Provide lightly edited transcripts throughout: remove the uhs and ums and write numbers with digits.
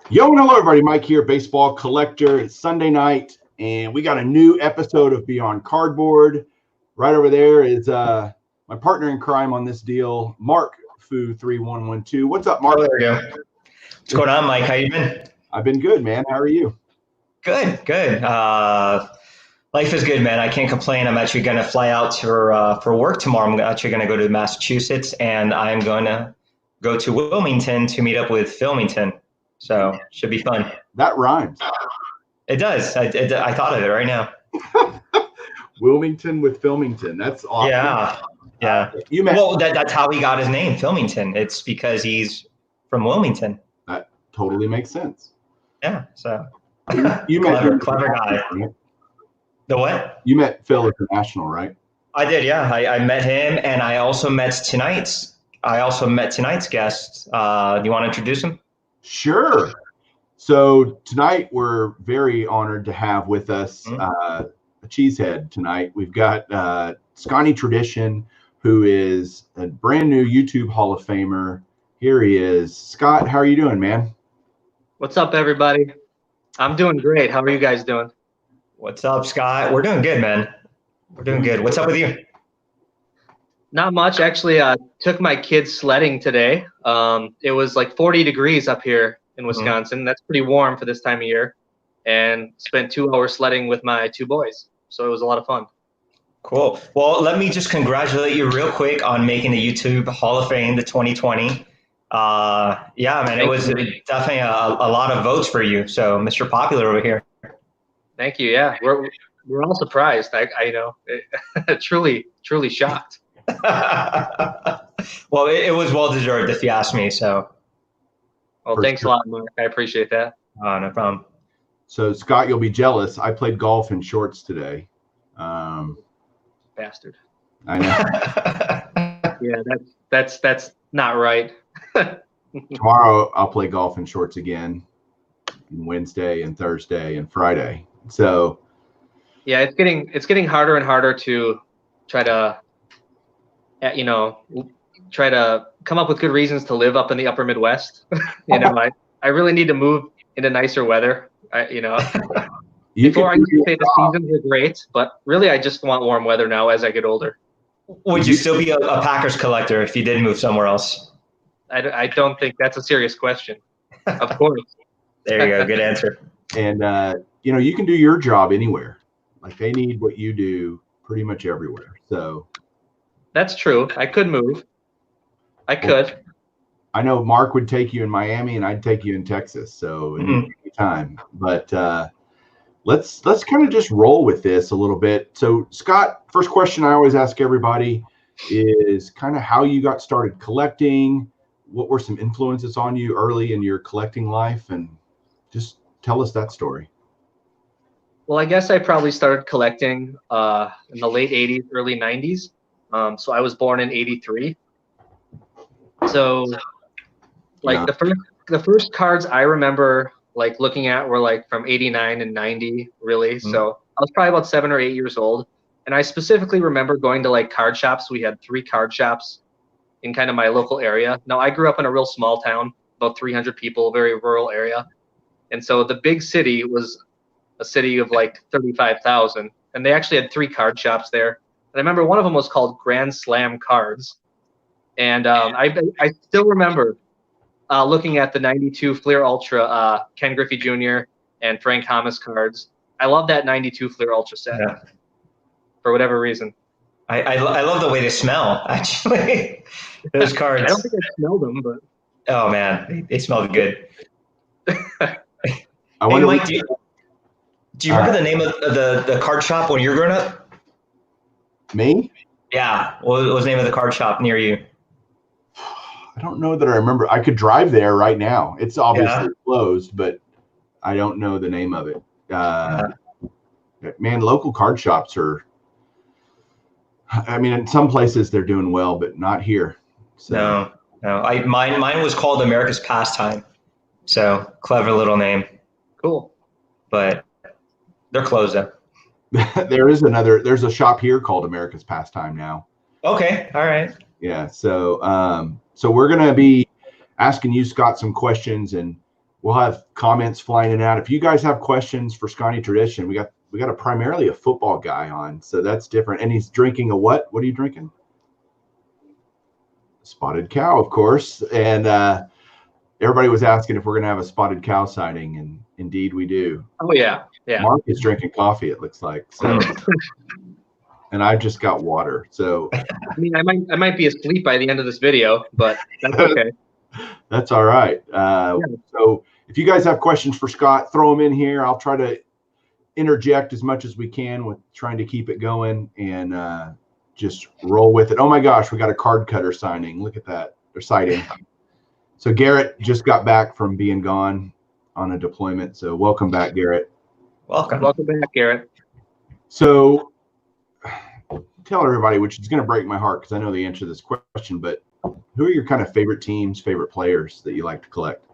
Yo, and hello, everybody. Mike here, baseball collector. It's Sunday night, and we got a new episode of Beyond Cardboard. Right over there is my partner in crime on this deal, Mark Fu3112. What's up, Mark? Oh, there we go. What's going on, Mike? How you been? I've been good, man. How are you? Good, good. Life is good, man. I can't complain. I'm actually going to fly out for work tomorrow. I'm actually going to go to Massachusetts, and I'm going to go to Wilmington to meet up with Filmington. So should be fun. That rhymes. It does. I thought of it right now. Wilmington with Filmington. That's awesome. Yeah. Well, that's how he got his name, Filmington. It's because he's from Wilmington. That totally makes sense. Yeah. So you clever guy. Right? The what? You met Phil at the National, right? I did, yeah. I met him, and I also met tonight's guest. Do you want to introduce him? Sure. So tonight we're very honored to have with us a cheesehead tonight. We've got Sconnie Tradition, who is a brand new YouTube Hall of Famer. Here he is. Scott, how are you doing, man? What's up, everybody? I'm doing great. How are you guys doing? What's up, Scott? We're doing good, man. We're doing good. What's up with you? Not much. Actually, took my kids sledding today. It was like 40 degrees up here in Wisconsin. That's pretty warm for this time of year. And spent 2 hours sledding with my two boys. So it was a lot of fun. Cool. Well, let me just congratulate you real quick on making the YouTube Hall of Fame, the 2020. Yeah, man, it was definitely a lot of votes for you. So Mr. Popular over here. Thank you. Yeah, we're all surprised. I know, truly shocked. Well, it was well deserved, if you ask me. So, well, thanks a lot, Mark. I appreciate that. No problem. So, Scott, you'll be jealous. I played golf in shorts today. Bastard. I know. Yeah, that's not right. Tomorrow I'll play golf in shorts again, and Wednesday and Thursday and Friday. So, yeah, it's getting harder and harder to try to come up with good reasons to live up in the upper Midwest. I really need to move into nicer weather. Before I used to say the seasons are great, but really I just want warm weather now as I get older. Would you still be a Packers collector if you did move somewhere else? I don't think that's a serious question. Of course. There you go. Good answer. And, you can do your job anywhere. Like they need what you do pretty much everywhere. So that's true. I could move. I could. I know Mark would take you in Miami and I'd take you in Texas. So anytime. But let's kind of just roll with this a little bit. So Scott, first question I always ask everybody is kind of how you got started collecting. What were some influences on you early in your collecting life? And just tell us that story. Well, I guess I probably started collecting in the late 80s, early 90s. So I was born in 83. So the first cards I remember like looking at were like from 89 and 90, really. So I was probably about 7 or 8 years old. And I specifically remember going to like card shops. We had 3 card shops in kind of my local area. Now, I grew up in a real small town, about 300 people, very rural area. And so the big city was a city of like 35,000. And they actually had 3 card shops there. And I remember one of them was called Grand Slam Cards. And I still remember looking at the 92 Fleer Ultra Ken Griffey Jr. and Frank Thomas cards. I love that 92 Fleer Ultra set for whatever reason. I love the way they smell, actually. Those cards. I don't think I smelled them, but. Oh, man. They smelled good. I wonder, Mike, do you remember the name of the card shop when you were growing up? Me? Yeah. What was the name of the card shop near you? I don't know that I remember. I could drive there right now. It's obviously closed, but I don't know the name of it. Man, local card shops are, I mean, in some places they're doing well, but not here. So. No. Mine was called America's Pastime. So clever little name. Cool. But they're closed up. There's a shop here called America's Pastime now. Okay. All right. Yeah. So we're going to be asking you, Scott, some questions, and We'll have comments flying in and out. If you guys have questions for Sconnie Tradition, we got a primarily a football guy on, so that's different. And he's drinking a what? What are you drinking? Spotted cow, of course. And everybody was asking if we're going to have a spotted cow sighting, and indeed we do. Oh yeah, yeah. Mark is drinking coffee, it looks like. So, and I just got water. So, I mean, I might be asleep by the end of this video, but that's okay. That's all right. So, if you guys have questions for Scott, throw them in here. I'll try to interject as much as we can with trying to keep it going and just roll with it. Oh my gosh, we got a card cutter signing. Look at that. They're sighting. So Garrett just got back from being gone on a deployment. So welcome back, Garrett. Welcome back, Garrett. So tell everybody, which is going to break my heart because I know the answer to this question, but who are your kind of favorite teams, favorite players that you like to collect?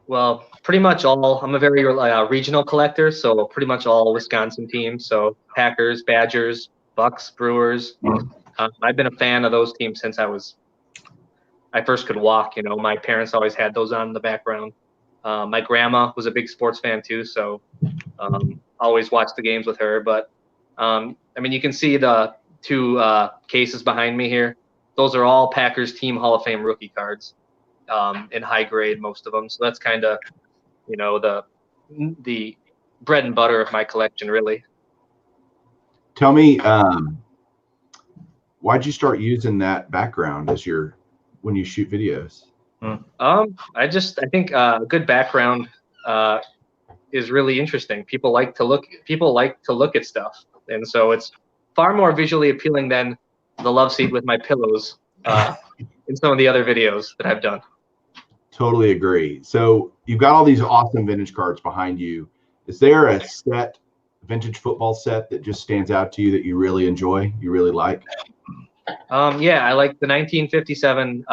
Well, pretty much all. I'm a very regional collector, so pretty much all Wisconsin teams. So Packers, Badgers, Bucks, Brewers. I've been a fan of those teams since I first could walk. You know, my parents always had those on in the background. My grandma was a big sports fan too, so always watched the games with her. But I mean, you can see the two cases behind me here. Those are all Packers Team Hall of Fame rookie cards. In high grade, most of them. So that's kind of, you know, the bread and butter of my collection, really. Tell me, why'd you start using that background as when you shoot videos? I think a good background is really interesting. People like to look at stuff, and so it's far more visually appealing than the love seat with my pillows in some of the other videos that I've done. Totally agree. So you've got all these awesome vintage cards behind you. Is there a vintage football set that just stands out to you that you really enjoy, you really like? Yeah, I like the 1957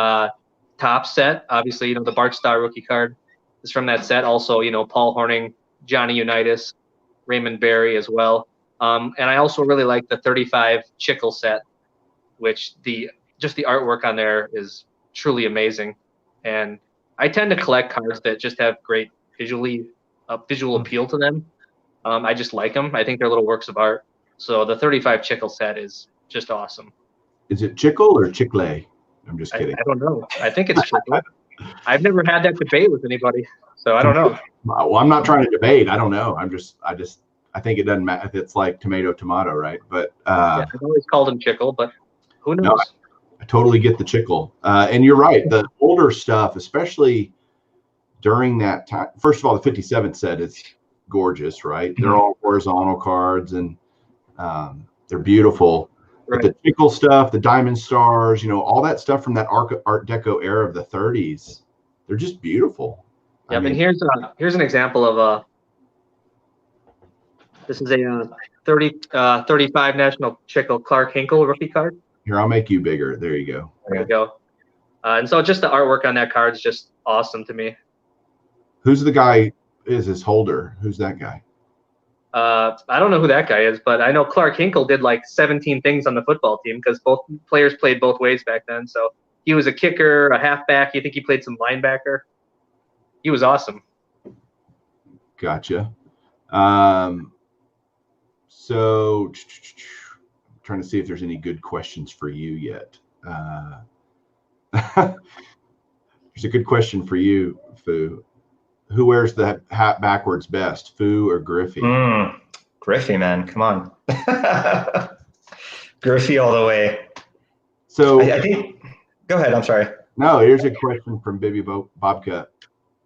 top set. Obviously, you know, the Bart Starr rookie card is from that set. Also, you know, Paul Hornung, Johnny Unitas, Raymond Berry as well. And I also really like the 35 Chickle set, which just the artwork on there is truly amazing. And I tend to collect cards that just have great visual appeal to them. I just like them. I think they're little works of art. So the 35 Chickle set is just awesome. Is it Chickle or Chickle? I'm just kidding. I don't know. I think it's Chickle. I've never had that debate with anybody, so I don't know. Well, I'm not trying to debate. I don't know. I think it doesn't matter if it's like tomato, right? But yeah, I've always called him Chickle, but who knows? No, I totally get the Chickle. And you're right. The older stuff, especially during that time. First of all, the 57 set is gorgeous, right? They're all horizontal cards and they're beautiful. Right. But the Chickle stuff, the Diamond Stars, you know, all that stuff from that Art Deco era of the 30s, they're just beautiful. Yeah, I mean, here's an example of this is a 35 National Chickle Clark Hinkle rookie card. Here, I'll make you bigger. There you go. There you go. And so just the artwork on that card is just awesome to me. Who's the guy? Is his holder? Who's that guy? I don't know who that guy is, but I know Clark Hinkle did like 17 things on the football team because both players played both ways back then. So he was a kicker, a halfback. You think he played some linebacker? He was awesome. Gotcha. So I'm trying to see if there's any good questions for you yet. There's a good question for you, Fu. Who wears the hat backwards best, Fu or Griffey? Griffey, man, come on. Griffey all the way. So I think. Go ahead. I'm sorry. No, here's a question from Baby Bobka.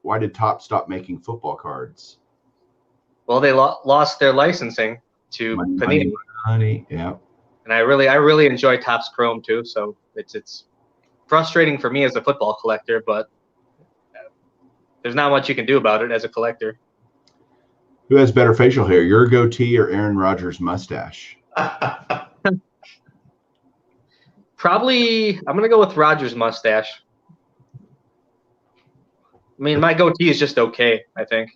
Why did Topps stop making football cards? Well, they lost their licensing to Panini. Money, yeah. And I really enjoy Topps Chrome too. So it's frustrating for me as a football collector, but there's not much you can do about it as a collector. Who has better facial hair, your goatee or Aaron Rodgers' mustache? Probably, I'm going to go with Rodgers' mustache. I mean, my goatee is just okay, I think.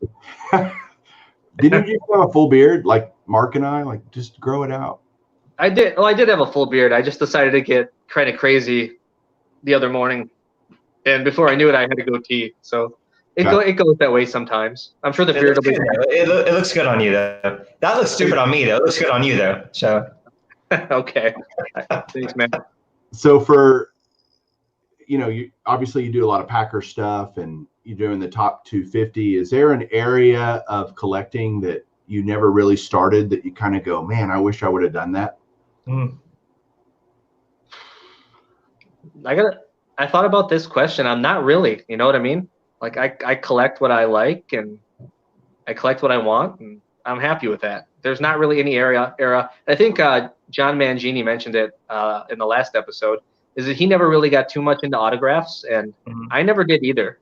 Didn't you have a full beard like Mark and I? Like, just grow it out. I did. Well, I did have a full beard. I just decided to get kind of crazy the other morning. And before I knew it, I had a goatee. So It goes that way sometimes. I'm sure the beard will be. It looks good on you though. That looks stupid on me though. It looks good on you though. So. Okay. Thanks, man. So for, you obviously you do a lot of Packer stuff and you're doing the top 250. Is there an area of collecting that you never really started that you kind of go, man, I wish I would have done that? I thought about this question. I'm not really, you know what I mean? Like I collect what I like and I collect what I want and I'm happy with that. There's not really any era. I think John Mangini mentioned it in the last episode, is that he never really got too much into autographs, and I never did either,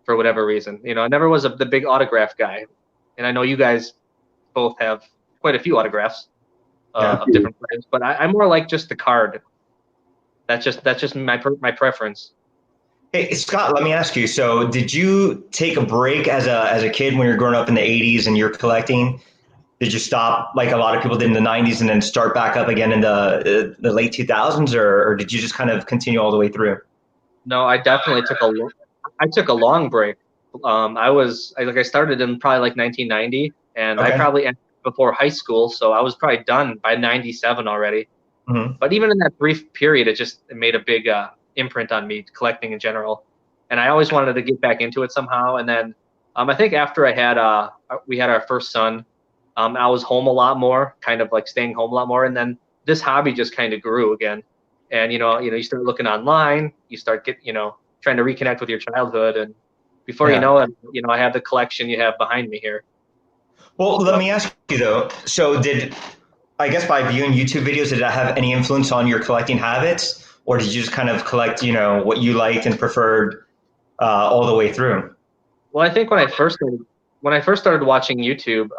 for whatever reason. I never was the big autograph guy, and I know you guys both have quite a few autographs of different players, but I'm more like just the card. That's just my preference. Hey Scott, let me ask you. So, did you take a break as a kid when you're growing up in the '80s and you're collecting? Did you stop like a lot of people did in the '90s and then start back up again in the late 2000s, or did you just kind of continue all the way through? No, I definitely took a long break. I started in probably like 1990, and I probably ended before high school, so I was probably done by '97 already. But even in that brief period, it made a big imprint on me, collecting in general, and I always wanted to get back into it somehow. And then I think after we had our first son. I was home a lot more, kind of like staying home a lot more. And then this hobby just kind of grew again. And, you start looking online, you start trying to reconnect with your childhood. And before you know it, I have the collection you have behind me here. Well, let me ask you though. So I guess by viewing YouTube videos, did that have any influence on your collecting habits? Or did you just kind of collect, what you liked and preferred all the way through? Well, I think when I first started watching YouTube,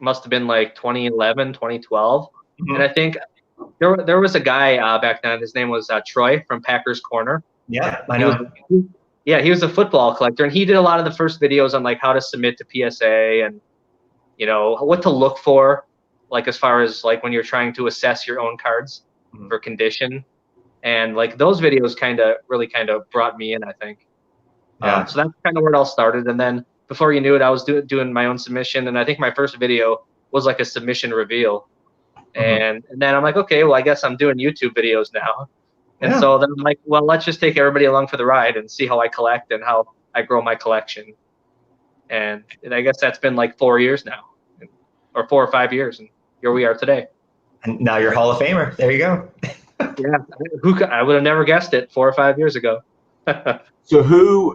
must have been like 2011, 2012. And I think there was a guy back then. His name was Troy from Packers Corner. Yeah, I know. He was a football collector, and he did a lot of the first videos on like how to submit to PSA and what to look for, like as far as like when you're trying to assess your own cards for condition. And like those videos really brought me in, I think. So that's kind of where it all started. And then before you knew it, I was doing my own submission, and I think my first video was like a submission reveal. And then I'm like, okay, well, I guess I'm doing YouTube videos now. And so then I'm like, well, let's just take everybody along for the ride and see how I collect and how I grow my collection. And I guess that's been like 4 years now, or 4 or 5 years, and here we are today. And now you're Hall of Famer. There you go. Yeah, I would have never guessed it 4 or 5 years ago. So who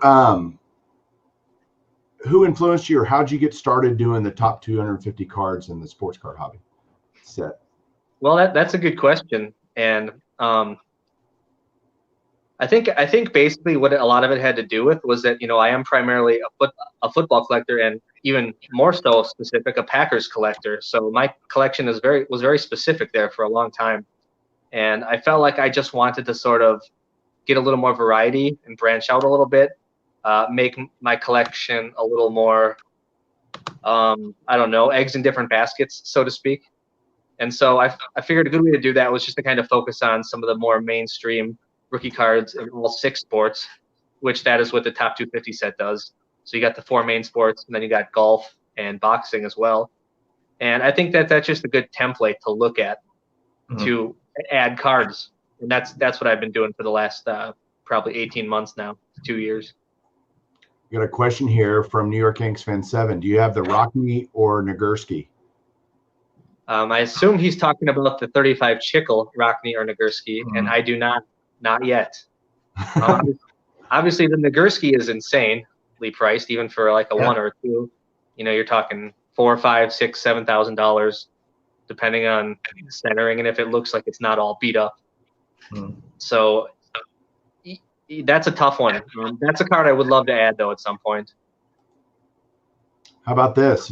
influenced you, or how'd you get started doing the top 250 cards in the sports card hobby set? Well, that's a good question, and I think basically what a lot of it had to do with was that I am primarily a football collector, and even more so specific, a Packers collector. So my collection was very specific there for a long time, and I felt like I just wanted to sort of get a little more variety and branch out a little bit. Make my collection a little more, I don't know, eggs in different baskets, so to speak. And so I figured a good way to do that was just to kind of focus on some of the more mainstream rookie cards in all 6 sports, which that is what the top 250 set does. So you got the 4 main sports, and then you got golf and boxing as well. And I think that's just a good template to look at to add cards. And that's what I've been doing for the last probably 18 months now, 2 years. Got a question here from New York Yanks fan 7. Do you have the Rockne or Nagurski? I assume he's talking about the 35 Chickle, Rockne or Nagurski, and I do not yet. Obviously, the Nagurski is insanely priced, even for like a 1 or a 2. You're talking $4,000, $5,000, $6,000, $7,000, depending on centering and if it looks like it's not all beat up. So that's a tough one. That's a card I would love to add, though, at some point. How about this?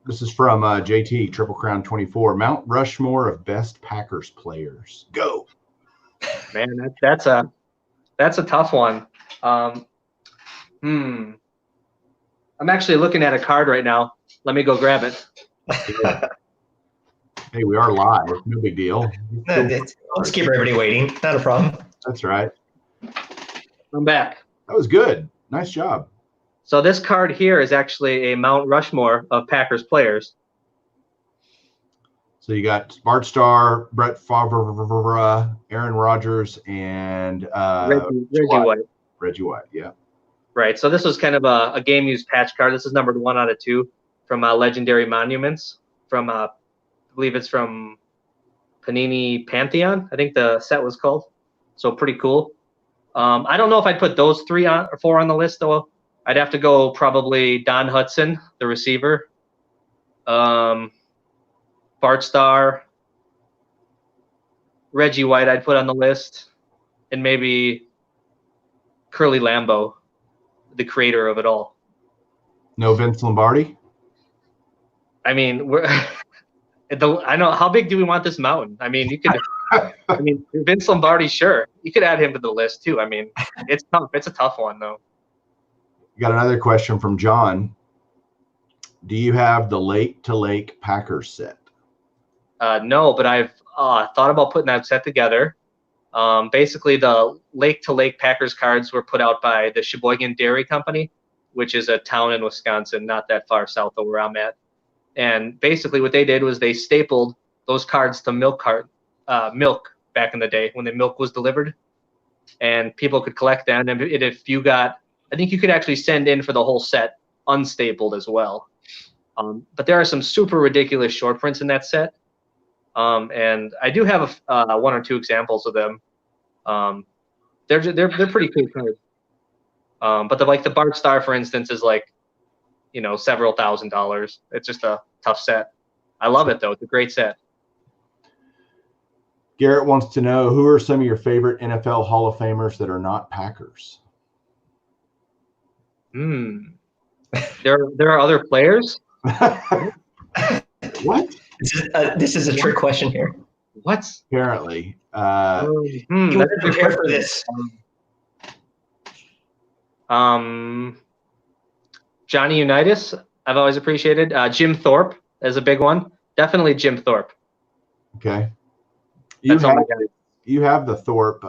This is from JT, Triple Crown 24. Mount Rushmore of best Packers players. Go. Man, that's a tough one. I'm actually looking at a card right now. Let me go grab it. Hey, we are live. No big deal. Let's keep everybody waiting. Not a problem. That's right. I'm back. That was good. Nice job. So this card here is actually a Mount Rushmore of Packers players. So you got Bart Starr, Brett Favre, Aaron Rodgers, and Reggie White. Reggie White, yeah. Right. So this was kind of a game used patch card. This is numbered 1 out of 2 from Legendary Monuments from I believe it's from Panini Pantheon. I think the set was called. So pretty cool. I don't know if I'd put those 3 or 4 on the list though. I'd have to go probably Don Hudson, the receiver. Bart Starr, Reggie White I'd put on the list, and maybe Curly Lambeau, the creator of it all. No Vince Lombardi? I mean, I know, how big do we want this mountain? I mean, you could, I mean, Vince Lombardi, sure. You could add him to the list too. I mean, it's tough. It's a tough one though. Got another question from John. Do you have the Lake to Lake Packers set? No, but I've thought about putting that set together. Basically, the Lake to Lake Packers cards were put out by the Sheboygan Dairy Company, which is a town in Wisconsin, not that far south of where I'm at. And basically what they did was they stapled those cards to milk back in the day when the milk was delivered. And people could collect them. And if you got, I think you could actually send in for the whole set unstapled as well. But there are some super ridiculous short prints in that set. And I do have 1 or 2 examples of them. They're pretty cool cards. But the Bart Starr, for instance, is like, you know, several $1,000s. It's just a tough set. I love it though. It's a great set. Garrett wants to know, who are some of your favorite NFL Hall of Famers that are not Packers? There are other players. What? This is a trick question here. What? Apparently. You want to prepare for this. Johnny Unitas, I've always appreciated. Jim Thorpe is a big one. Definitely Jim Thorpe. Okay. You have the Thorpe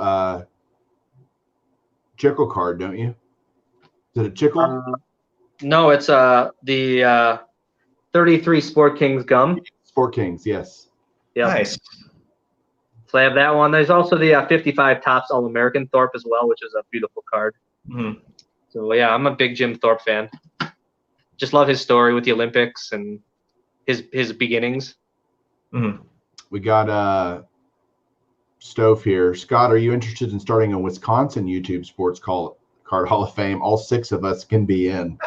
Chickle card, don't you? Is it a Chickle? No, it's the 33 Sport Kings gum. Sport Kings, yes. Yep. Nice. So I have that one. There's also the 55 Topps All-American Thorpe as well, which is a beautiful card. Mm-hmm. So yeah, I'm a big Jim Thorpe fan. Just love his story with the Olympics and his beginnings. Mm-hmm. We got Stove here. Scott, are you interested in starting a Wisconsin YouTube Sports Card Hall of Fame? All 6 of us can be in.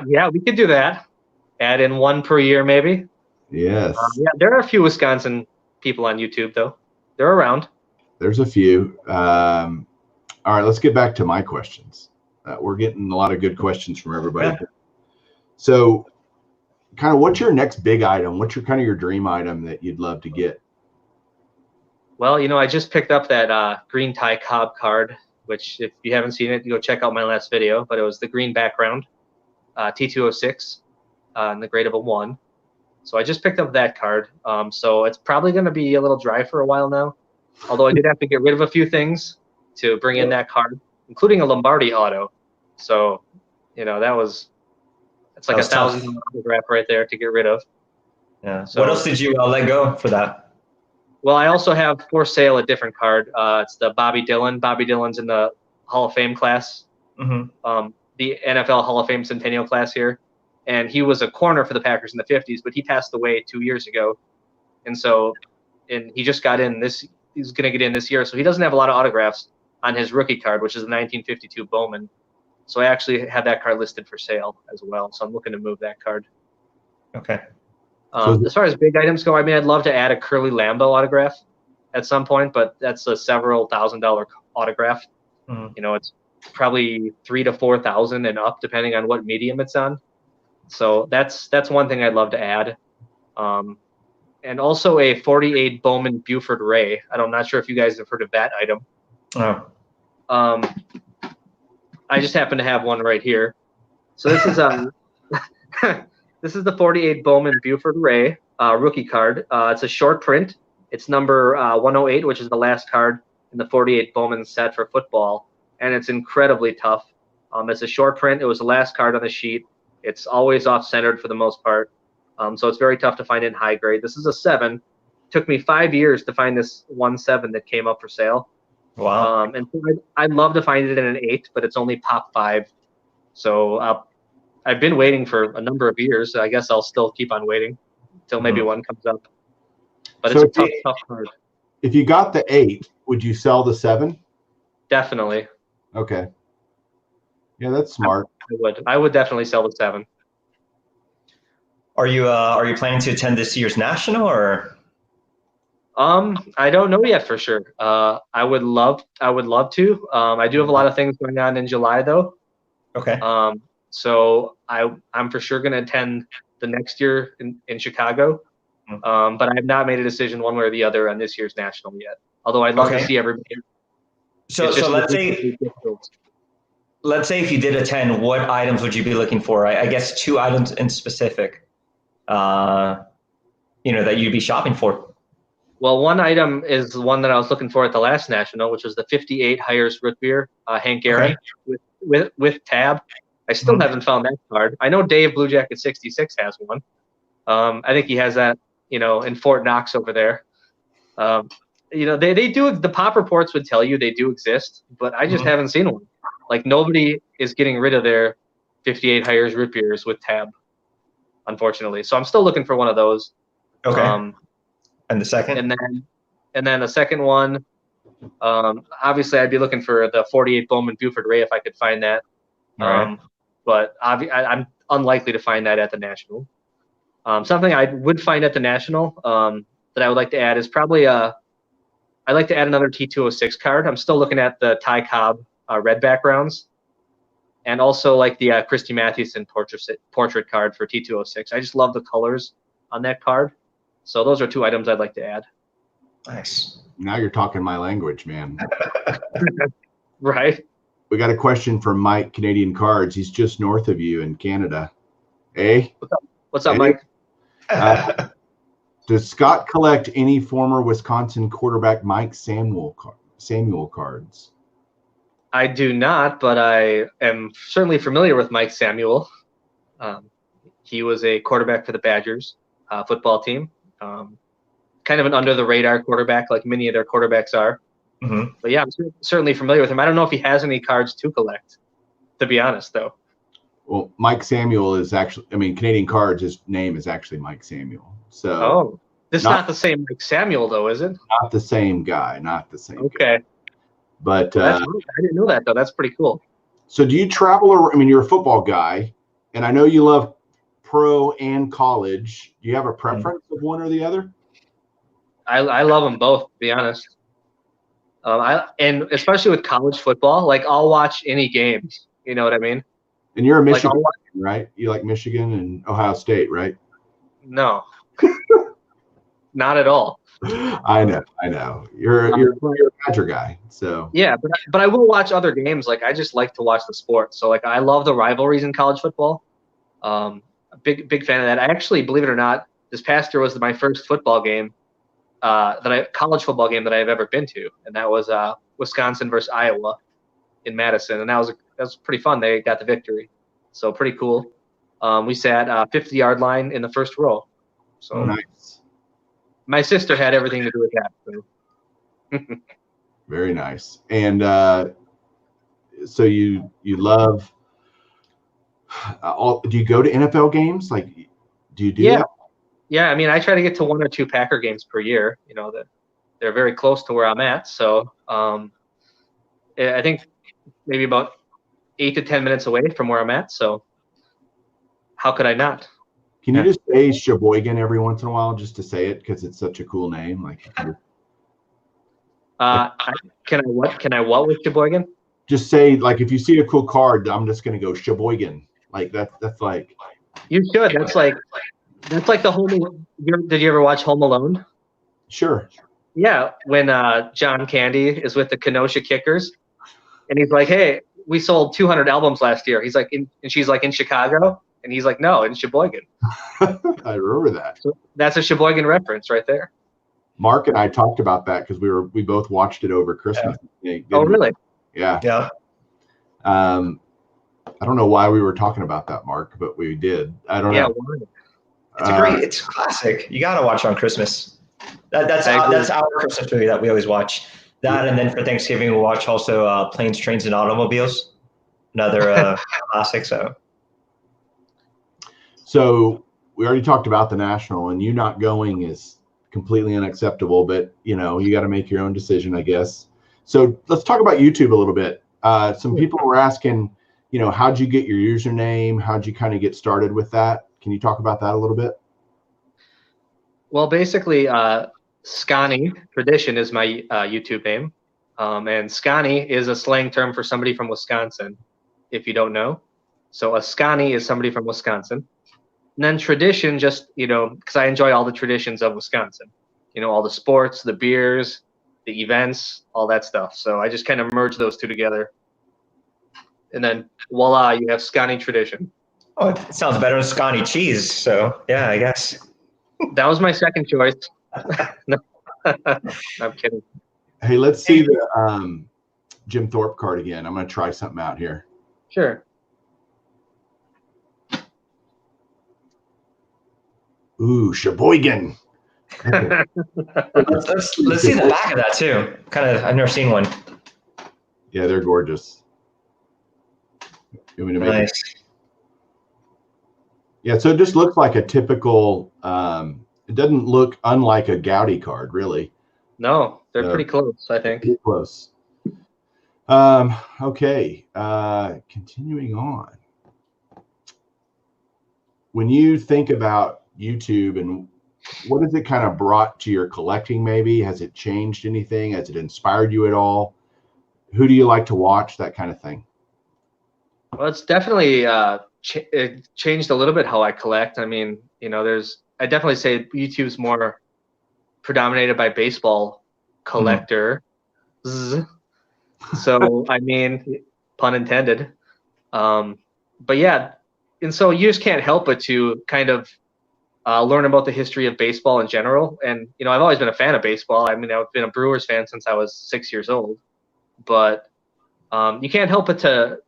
Yeah, we could do that. Add in 1 per year, maybe. Yes. Yeah, there are a few Wisconsin people on YouTube, though. They're around. There's a few. All right, let's get back to my questions. We're getting a lot of good questions from everybody. Yeah. So, kind of, what's your next big item? What's your dream item that you'd love to get? Well, you know, I just picked up that green Ty Cobb card, which if you haven't seen it, you go check out my last video. But it was the green background, T206, in the grade of a 1. So I just picked up that card. So it's probably going to be a little dry for a while now. Although I did have to get rid of a few things to bring in that card, including a Lombardi auto. So, you know, it's like $1,000 autograph right there to get rid of. Yeah. So what else did you let go for that? Well, I also have for sale a different card. It's the Bobby Dillon. Bobby Dillon's in the Hall of Fame class, the NFL Hall of Fame Centennial class here. And he was a corner for the Packers in the 50s, but he passed away 2 years ago. And he just got in he's going to get in this year. So he doesn't have a lot of autographs on his rookie card, which is the 1952 Bowman. So I actually have that card listed for sale as well. So I'm looking to move that card. Okay. As far as big items go, I mean, I'd love to add a Curly Lambeau autograph at some point, but that's a several $1,000 autograph. Mm-hmm. You know, it's probably $3,000 to $4,000 and up, depending on what medium it's on. So that's one thing I'd love to add. And also a 48 Bowman Buford Ray. I'm not sure if you guys have heard of that item. Oh. I just happen to have one right here. So this is this is the 48 Bowman Buford Ray rookie card. It's a short print. It's number 108, which is the last card in the 48 Bowman set for football, and it's incredibly tough. It's a short print. It was the last card on the sheet. It's always off-centered for the most part. So it's very tough to find in high grade. This is a 7. Took me 5 years to find this 1/7 that came up for sale. Wow. And so I'd love to find it in an 8, but it's only pop 5. So I've been waiting for a number of years. So I guess I'll still keep on waiting until maybe one comes up. But So it's a tough card. If you got the 8, would you sell the 7? Definitely. Okay. Yeah, that's smart. I would definitely sell the 7. Are you planning to attend this year's national or? I don't know yet for sure. I would love to. I do have a lot of things going on in July though. Okay. So I'm for sure going to attend the next year in Chicago. But I have not made a decision one way or the other on this year's national yet. Although I'd love to see everybody. So let's say if you did attend, what items would you be looking for? I guess 2 items in specific, that you'd be shopping for. Well, one item is the one that I was looking for at the last national, which was the 58 Hires root beer, Hank Aaron with tab. I still haven't found that card. I know Dave Blue Jacket 66 has one. I think he has that, in Fort Knox over there. They do. The pop reports would tell you they do exist, but I just haven't seen one. Like nobody is getting rid of their 58 Hires root beers with tab, unfortunately. So I'm still looking for one of those. Okay. And the second? And then the second one, obviously I'd be looking for the 48 Bowman Buford Ray if I could find that. Right. But I'm unlikely to find that at the National. Something I would find at the National that I would like to add is probably I'd like to add another T206 card. I'm still looking at the Ty Cobb red backgrounds, and also like the Christy Mathewson portrait card for T206. I just love the colors on that card. So those are 2 items I'd like to add. Nice. Now you're talking my language, man. Right. We got a question from Mike, Canadian Cards. He's just north of you in Canada. What's up, Mike? Does Scott collect any former Wisconsin quarterback Mike Samuel cards? I do not, but I am certainly familiar with Mike Samuel. He was a quarterback for the Badgers football team. Kind of an under-the-radar quarterback, like many of their quarterbacks are. But yeah, I'm certainly familiar with him. I don't know if he has any cards to collect, to be honest, though. Well, Mike Samuel is actually, Canadian Cards, his name is actually Mike Samuel. So this is not the same Mike Samuel, though, is it? Not the same guy, Okay. But I didn't know that, though. That's pretty cool. So do you travel, you're a football guy, and I know you love pro and college. Do you have a preference of one or the other? I love them both, to be honest. And especially with college football, like I'll watch any games. You know what I mean? And you're a Michigan, right? You like Michigan and Ohio State, right? No, not at all. I know. You're a Badger guy, so yeah. But I will watch other games. Like I just like to watch the sport. So like I love the rivalries in college football. A big fan of that. I actually, believe it or not, this past year was my first football game. College football game that I've ever been to, and that was Wisconsin versus Iowa in Madison, and that was pretty fun. They got the victory, so pretty cool. We sat 50-yard line in the first row, so nice. My sister had everything to do with that. So. Very nice. And so you love do you go to NFL games? Like, do you do that? Yeah, I try to get to 1 or 2 Packer games per year. That they're very close to where I'm at. So I think maybe about 8 to 10 minutes away from where I'm at. So how could I not? Can you just say Sheboygan every once in a while just to say it because it's such a cool name? Can I what with Sheboygan? Just say, like, if you see a cool card, I'm just gonna go Sheboygan. Like that's like. You should. That's like the Home. Did you ever watch Home Alone? Sure. Yeah, when John Candy is with the Kenosha Kickers, and he's like, "Hey, we sold 200 albums last year." He's like, and she's like, "In Chicago," and he's like, "No, in Sheboygan." I remember that. So that's a Sheboygan reference right there. Mark and I talked about that because we both watched it over Christmas. Yeah. Oh, really? Yeah. Yeah. I don't know why we were talking about that, Mark, but we did. I don't know. It's a classic. You got to watch on Christmas. That's our Christmas movie that we always watch. That, and then for Thanksgiving we'll watch also Planes, Trains, and Automobiles, another classic. So we already talked about the National, and you not going is completely unacceptable. But you got to make your own decision, I guess. So let's talk about YouTube a little bit. Some people were asking, how'd you get your username? How'd you kind of get started with that? Can you talk about that a little bit? Well, basically, Sconnie Tradition is my YouTube name. And Sconnie is a slang term for somebody from Wisconsin, if you don't know. So a Sconnie is somebody from Wisconsin. And then Tradition, just, because I enjoy all the traditions of Wisconsin. All the sports, the beers, the events, all that stuff. So I just kind of merge those two together. And then voila, you have Sconnie Tradition. Oh, it sounds better than Sconnie cheese. So yeah, I guess. That was my second choice. No, I'm kidding. Hey, let's see the Jim Thorpe card again. I'm going to try something out here. Sure. Ooh, Sheboygan. let's see the back of that too. I've never seen one. Yeah, they're gorgeous. Nice. Yeah, so it just looks like a typical. It doesn't look unlike a Gaudy card, really. No, they're pretty close, I think. Pretty close. Okay. Continuing on. When you think about YouTube, and what has it kind of brought to your collecting? Maybe has it changed anything? Has it inspired you at all? Who do you like to watch? That kind of thing. Well, it's definitely it changed a little bit how I collect. I mean, I definitely say YouTube's more predominated by baseball collectors. So, I mean, pun intended. But yeah, and so you just can't help but to kind of learn about the history of baseball in general. And, I've always been a fan of baseball. I mean, I've been a Brewers fan since I was 6 years old. But you can't help but to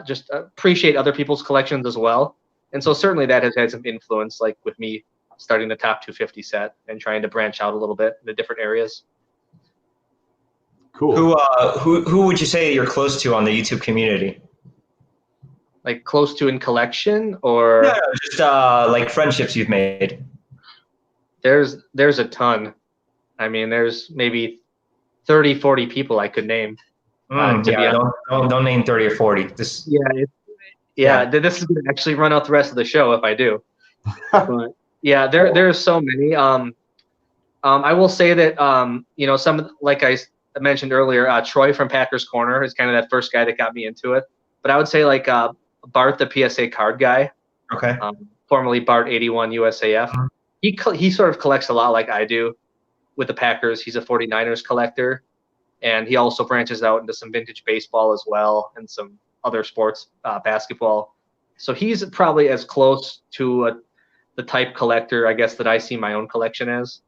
just appreciate other people's collections as well. And so certainly that has had some influence, like with me starting the top 250 set and trying to branch out a little bit in the different areas. Cool. Who would you say you're close to on the YouTube community? Like close to in collection, or no, just like friendships you've made? There's a ton. I mean, there's maybe 30, 40 people I could name. Don't name 30 or 40. This this is going to actually run out the rest of the show if I do. But yeah, there's so many. I will say that some, like I mentioned earlier, Troy from Packers Corner is kind of that first guy that got me into it. But I would say like Bart, the PSA card guy. Okay. Formerly Bart 81 USAF. Mm-hmm. He sort of collects a lot like I do with the Packers. He's a 49ers collector. And he also branches out into some vintage baseball as well and some other sports, basketball. So he's probably as close to the type collector, I guess, that I see my own collection as.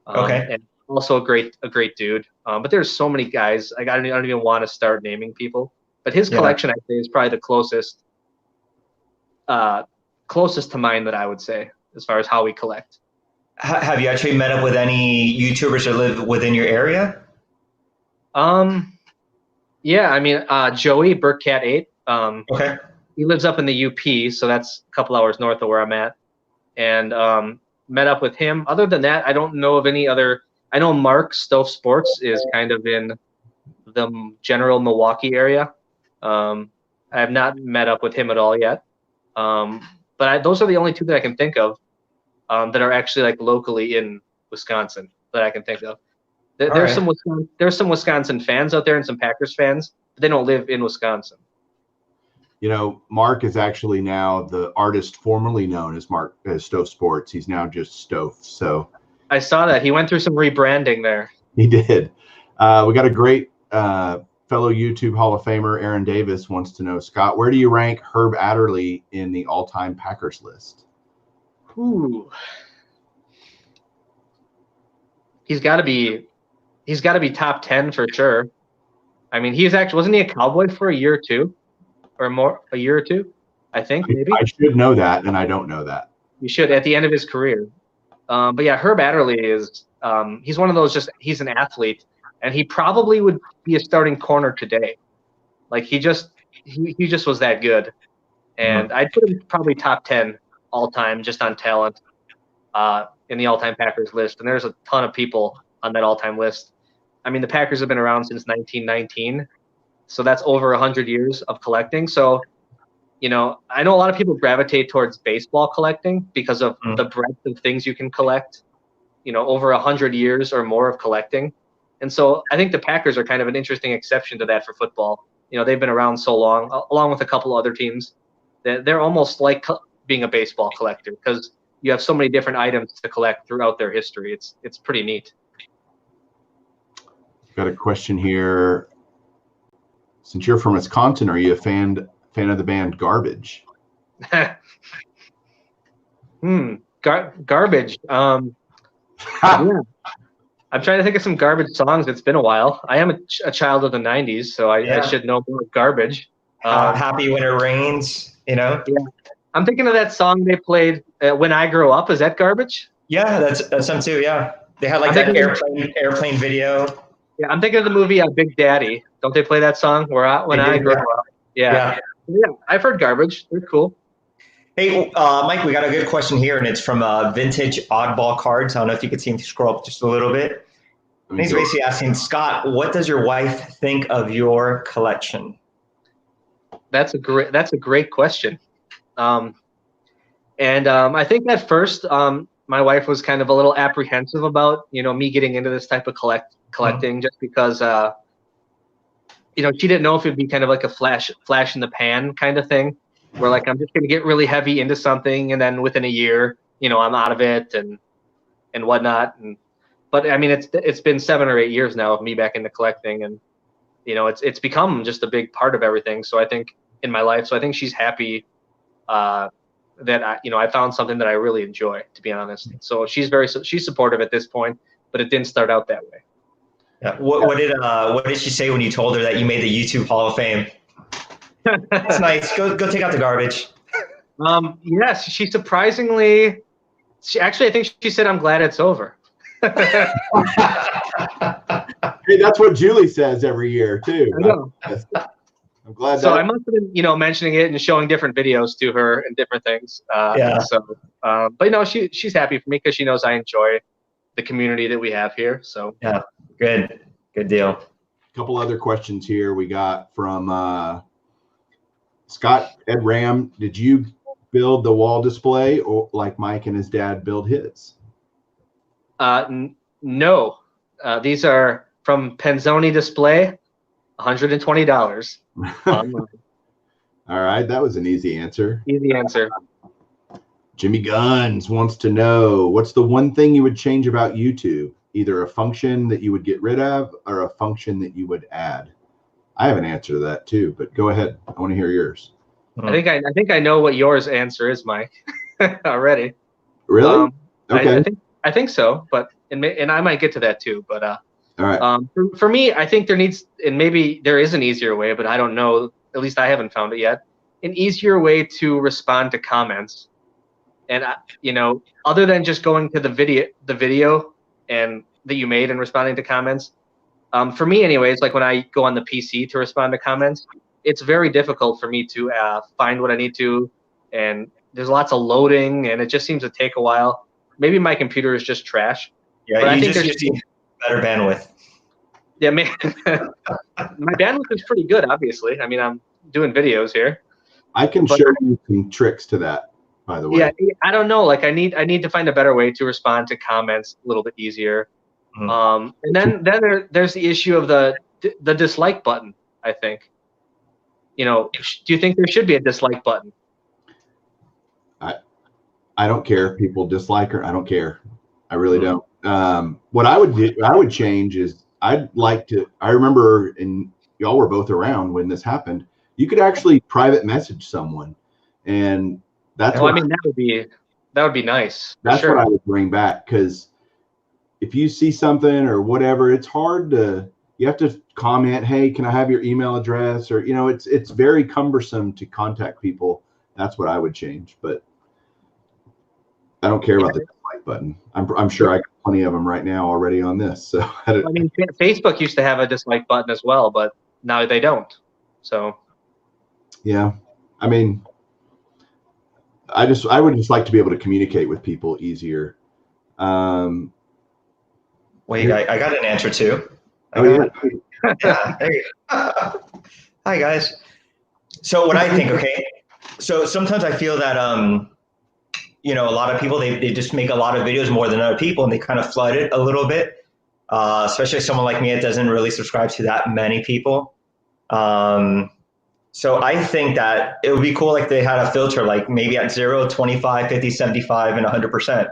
Okay. And also a great dude. But there's so many guys. I don't even want to start naming people. But his collection, I'd say, is probably the closest to mine that I would say, as far as how we collect. Have you actually met up with any YouTubers that live within your area? Yeah, I mean, Joey, Burtcat 8. Okay. He lives up in the UP, so that's a couple hours north of where I'm at. And met up with him. Other than that, I don't know of any other. I know Mark Stove Sports is kind of in the general Milwaukee area. I have not met up with him at all yet. But those are the only two that I can think of that are actually like locally in Wisconsin that I can think of. There's some Wisconsin fans out there and some Packers fans, but they don't live in Wisconsin. Mark is actually now the artist formerly known as Stove Sports. He's now just Stove. So I saw that he went through some rebranding there. He did. We got a great fellow YouTube Hall of Famer, Aaron Davis, wants to know, Scott, where do you rank Herb Adderley in the all-time Packers list? Ooh, he's got to be top 10 for sure. I mean, wasn't he a Cowboy for a year too? or more, a year or two, I think maybe. I should know that, and I don't know that. You should at the end of his career. But yeah, Herb Adderley is he's one of those. He's an athlete, and he probably would be a starting corner today. Like he just was that good, and I'd put him probably top 10 all time just on talent in the all time Packers list. And there's a ton of people on that all time list. I mean, the Packers have been around since 1919, so that's over 100 years of collecting. So, I know a lot of people gravitate towards baseball collecting because of the breadth of things you can collect. Over 100 years or more of collecting. And so I think the Packers are kind of an interesting exception to that for football. They've been around so long, along with a couple other teams, that they're almost like being a baseball collector because you have so many different items to collect throughout their history. It's pretty neat. Got a question here. Since you're from Wisconsin, are you a fan of the band Garbage? Garbage. Yeah. I'm trying to think of some Garbage songs. It's been a while. I am a child of the 90s, so I should know more Garbage. Happy When It Rains, Yeah. I'm thinking of that song they played, When I Grow Up. Is that Garbage? Yeah, that's them too, yeah. They had like that airplane video. Yeah, I'm thinking of the movie Big Daddy. Don't they play that song? When I Grow Up. Yeah, I've heard Garbage. They're cool. Hey, Mike, we got a good question here, and it's from Vintage Oddball Cards. I don't know if you could see him scroll up just a little bit. And he's basically asking, Scott, what does your wife think of your collection? That's a great question. I think at first my wife was kind of a little apprehensive about me getting into this type of collecting just because she didn't know if it'd be kind of like a flash in the pan kind of thing. Where like I'm just going to get really heavy into something, and then within a year, I'm out of it and whatnot. But I mean, it's been 7 or 8 years now of me back into collecting, and it's become just a big part of everything. So I think in my life, I think she's happy that I found something that I really enjoy, to be honest. So she's supportive at this point, but it didn't start out that way. Yeah. What did she say when you told her that you made the YouTube Hall of Fame? That's nice. Go take out the garbage. Yes, she surprisingly. I think she said, "I'm glad it's over." Hey, that's what Julie says every year too. I know. I'm glad. So I must have been, mentioning it and showing different videos to her and different things. So, but she's happy for me because she knows I enjoy the community that we have here. So yeah, good deal. A couple other questions here we got from. Scott, Ed Ram, did you build the wall display or like Mike and his dad build his? No. These are from Penzoni Display, $120 online. All right, that was an easy answer. Easy answer. Jimmy Guns wants to know, what's the one thing you would change about YouTube? Either a function that you would get rid of or a function that you would add. I have an answer to that too, but go ahead. I want to hear yours. I think I know what yours answer is, Mike. Already. Really? Okay. I think so, but and I might get to that too. But all right. For me, I think there needs, and maybe there is an easier way, but I don't know. At least I haven't found it yet. An easier way to respond to comments, and other than just going to the video and that you made and responding to comments. For me, anyways, like when I go on the PC to respond to comments, it's very difficult for me to find what I need to, and there's lots of loading, and it just seems to take a while. Maybe my computer is just trash. Yeah, but I think there's better bandwidth. Yeah, my bandwidth is pretty good, obviously. I mean, I'm doing videos here. I can show you some tricks to that, by the way. Yeah, I don't know. Like I need to find a better way to respond to comments a little bit easier. And then there's the issue of the dislike button, I think. Do you think there should be a dislike button? I don't care if people dislike her. I don't care. I really don't. What I would change is I remember, and y'all were both around when this happened, you could actually private message someone. And that's that would be nice. That's what I would bring back, because if you see something or whatever, it's hard to you have to comment, hey, can I have your email address? Or, it's very cumbersome to contact people. That's what I would change, but I don't care about the dislike button. I'm sure I got plenty of them right now already on this. So I mean, Facebook used to have a dislike button as well, but now they don't. So yeah, I mean, I would just like to be able to communicate with people easier. Wait, I got an answer too. Yeah. Yeah, there you go. Hi guys. So what I think, okay. So sometimes I feel that a lot of people they just make a lot of videos more than other people, and they kind of flood it a little bit. Especially someone like me that doesn't really subscribe to that many people. So I think that it would be cool if they had a filter, like maybe at 0, 25, 50, 75, and 100%.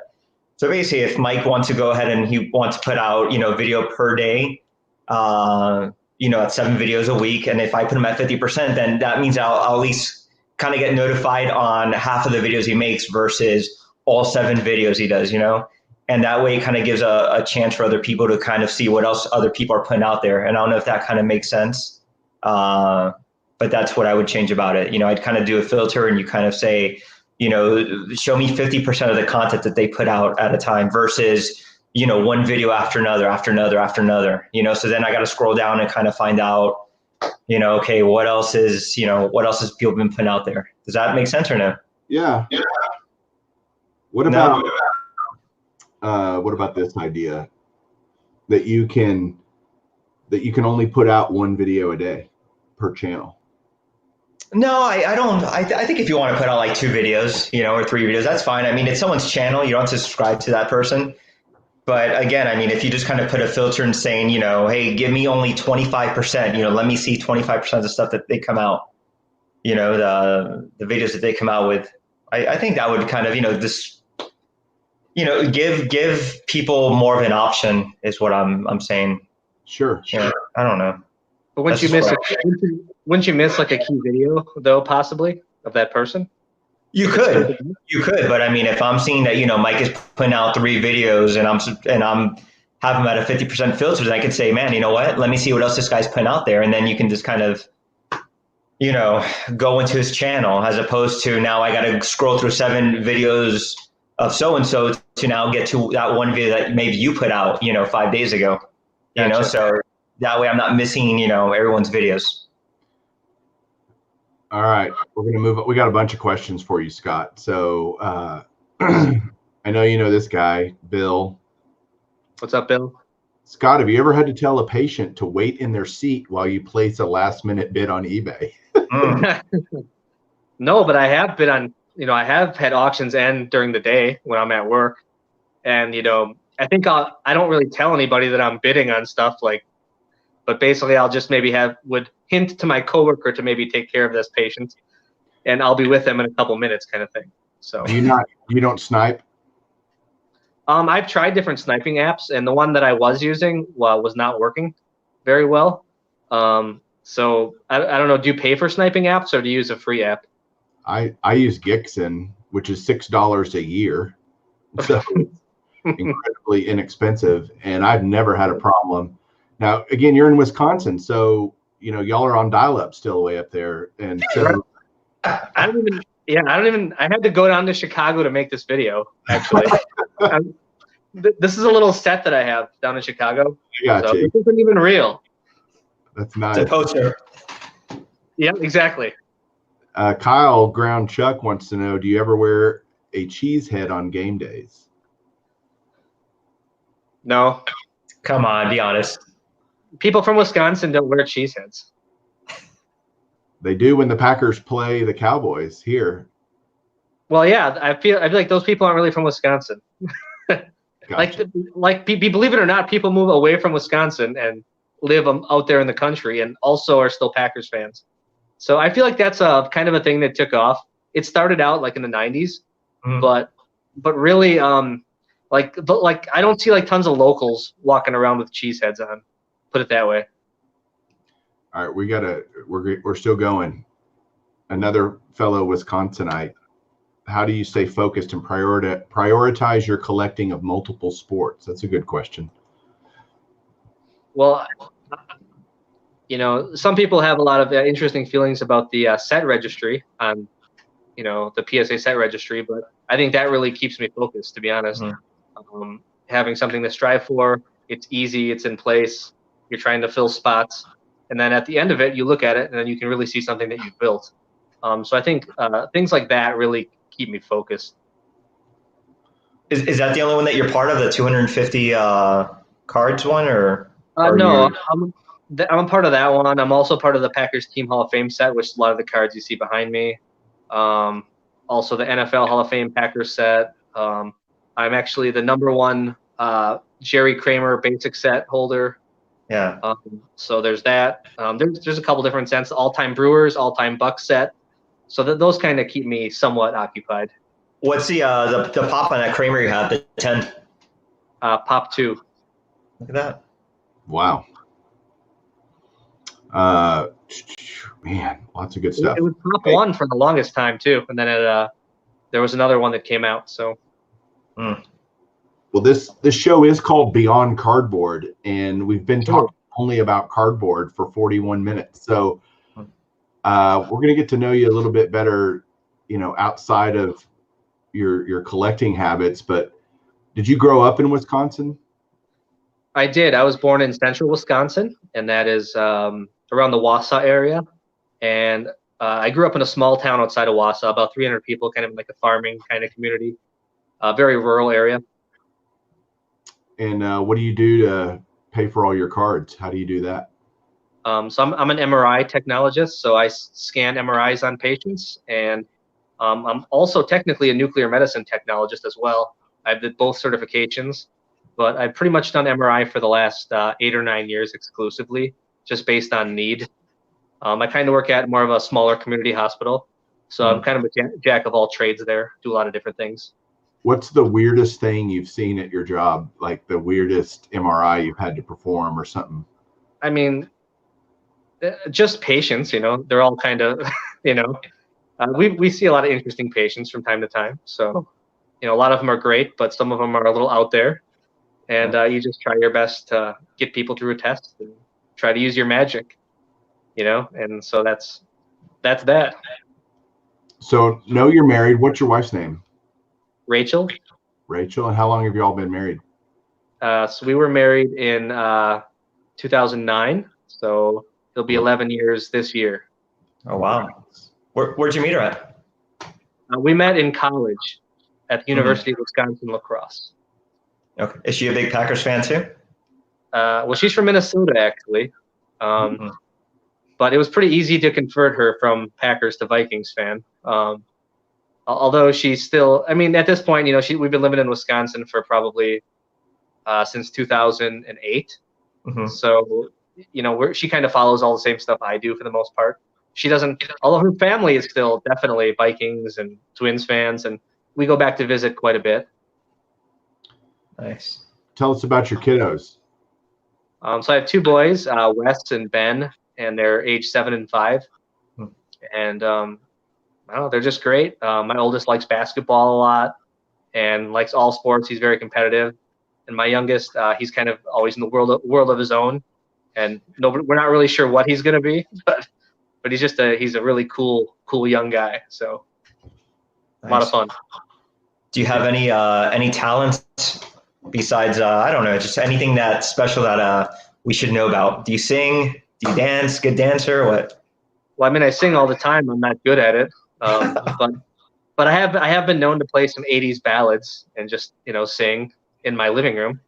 So basically, if Mike wants to go ahead and he wants to put out, video per day, at 7 videos a week, and if I put him at 50%, then that means I'll at least kind of get notified on half of the videos he makes versus all 7 videos he does, and that way it kind of gives a chance for other people to kind of see what else other people are putting out there. And I don't know if that kind of makes sense. But that's what I would change about it. I'd kind of do a filter and you kind of say, show me 50% of the content that they put out at a time versus, one video after another, after another, after another, so then I got to scroll down and kind of find out, okay, what else has people been putting out there? Does that make sense or no? Yeah. What about this idea that you can only put out 1 video a day per channel? No, I don't. I think if you want to put out like 2 videos, or 3 videos, that's fine. I mean, it's someone's channel. You don't have to subscribe to that person. But again, I mean, if you just kind of put a filter and saying, hey, give me only 25%, let me see 25% of the stuff that they come out, the videos that they come out with. I think that would kind of, give people more of an option is what I'm saying. Sure. I don't know. But wouldn't you miss like a key video though, possibly, of that person? You could, but I mean, if I'm seeing that Mike is putting out 3 videos and I'm having him at a 50% filter, then I could say, man, you know what? Let me see what else this guy's putting out there, and then you can just kind of, go into his channel as opposed to now I got to scroll through 7 videos of so and so to now get to that one video that maybe you put out 5 days ago. Gotcha. So that way I'm not missing everyone's videos. All right, we're going to move. We got a bunch of questions for you, Scott. So I know you know this guy, Bill. What's up, Bill? Scott, have you ever had to tell a patient to wait in their seat while you place a last-minute bid on eBay? No, but I have been on. I have had auctions end during the day when I'm at work, and I think I don't really tell anybody that I'm bidding on stuff but basically I'll just maybe would hint to my coworker to maybe take care of this patient, and I'll be with them in a couple minutes, kind of thing. So you don't snipe? I've tried different sniping apps, and the one that I was using was not working very well. So I don't know. Do you pay for sniping apps or do you use a free app? I use Gixxon, which is $6 a year, so incredibly inexpensive, and I've never had a problem. Now, again, you're in Wisconsin, so y'all are on dial-up still way up there, and so I had to go down to Chicago to make this video. Actually, this is a little set that I have down in Chicago. So this isn't even real. That's nice. It's a poster. Yeah, exactly. Kyle Ground Chuck wants to know: do you ever wear a cheese head on game days? No. Come on, be honest. People from Wisconsin don't wear cheese heads. They do when the Packers play the Cowboys here. Well, yeah, I feel like those people aren't really from Wisconsin. Gotcha. Believe it or not, people move away from Wisconsin and live out there in the country, and also are still Packers fans. So I feel like that's a kind of a thing that took off. It started out in the 90s, but really, I don't see tons of locals walking around with cheese heads on. Put it that way. All right, we're still going. Another fellow Wisconsinite. How do you stay focused and prioritize your collecting of multiple sports? That's a good question. Well, some people have a lot of interesting feelings about the set registry on, the PSA set registry, but I think that really keeps me focused, to be honest. Having something to strive for, it's easy, it's in place, you're trying to fill spots, and then at the end of it, you look at it, and then you can really see something that you've built. So I think things like that really keep me focused. Is that the only one that you're part of, the 250 cards one, or no? I'm a part of that one. I'm also part of the Packers Team Hall of Fame set, which is a lot of the cards you see behind me. Also the NFL Hall of Fame Packers set. I'm actually the #1 Jerry Kramer basic set holder. Yeah. So there's that. There's a couple different sets: all-time Brewers, all-time Bucks set. So those kind of keep me somewhat occupied. What's the pop on that Kramer you have? The 10. Pop 2. Look at that. Wow. Man, lots of good stuff. It was Pop 1 for the longest time too, and then there was another one that came out. So. Well, this show is called Beyond Cardboard, and we've been talking only about cardboard for 41 minutes. So we're going to get to know you a little bit better, outside of your collecting habits. But did you grow up in Wisconsin? I did. I was born in central Wisconsin, and that is around the Wausau area. And I grew up in a small town outside of Wausau, about 300 people, kind of like a farming kind of community, very rural area. And what do you do to pay for all your cards? How do you do that? So I'm an MRI technologist, so I scan MRIs on patients, and I'm also technically a nuclear medicine technologist as well. I did both certifications, but I've pretty much done MRI for the last 8 or 9 years exclusively, just based on need. I kind of work at more of a smaller community hospital, so I'm kind of a jack of all trades there, do a lot of different things. What's the weirdest thing you've seen at your job? Like the weirdest MRI you've had to perform or something? I mean, just patients, they're all kind of, we see a lot of interesting patients from time to time. So, a lot of them are great, but some of them are a little out there. And you just try your best to get people through a test and try to use your magic, and so that's that. So, know you're married. What's your wife's name? Rachel. Rachel. And how long have you all been married? So we were married in 2009. So it'll be 11 years this year. Oh, wow. Where'd you meet her at? We met in college at the University of Wisconsin-La Crosse. Okay. Is she a big Packers fan too? Well, she's from Minnesota, actually. But it was pretty easy to convert her from Packers to Vikings fan. Although she's still, at this point, we've been living in Wisconsin for probably since 2008. So, she kind of follows all the same stuff I do for the most part. She doesn't, although her family is still definitely Vikings and Twins fans, and we go back to visit quite a bit. Nice. Tell us about your kiddos. So I have 2 boys, Wes and Ben, and they're age 7 and 5. And I don't know, they're just great. My oldest likes basketball a lot and likes all sports. He's very competitive. And my youngest, he's kind of always in the world of his own. And we're not really sure what he's going to be, but he's just he's a really cool young guy. So a lot of fun. Do you have any talents besides, I don't know, just anything that's special that we should know about? Do you sing? Do you dance? Good dancer? What? Well, I sing all the time. I'm not good at it. But I have been known to play some 80s ballads and just sing in my living room.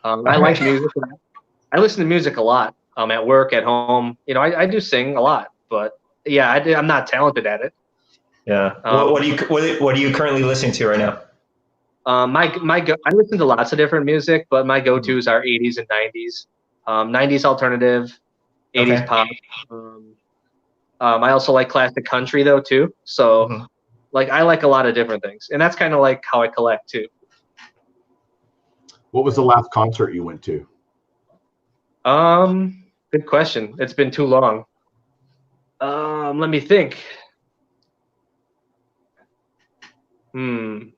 I like music. I listen to music a lot. At work, at home. I do sing a lot, but yeah, I'm not talented at it. Yeah. What are you currently listening to right now? I listen to lots of different music, but my go-tos are 80s and 90s. 90s alternative, 80s pop. I also like classic country though too. So I like a lot of different things, and that's kind of like how I collect too. What was the last concert you went to? Good question. It's been too long. Let me think. It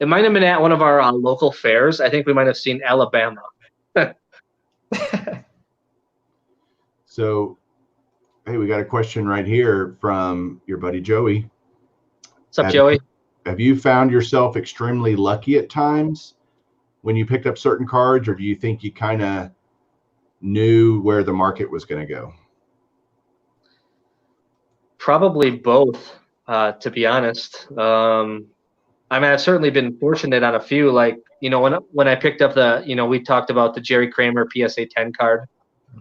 might have been at one of our local fairs. I think we might have seen Alabama. So, hey, we got a question right here from your buddy Joey. What's up, Joey? Have you found yourself extremely lucky at times when you picked up certain cards, or do you think you kind of knew where the market was going to go? Probably both, to be honest. I mean, I've certainly been fortunate on a few. Like, when I picked up we talked about the Jerry Kramer PSA 10 card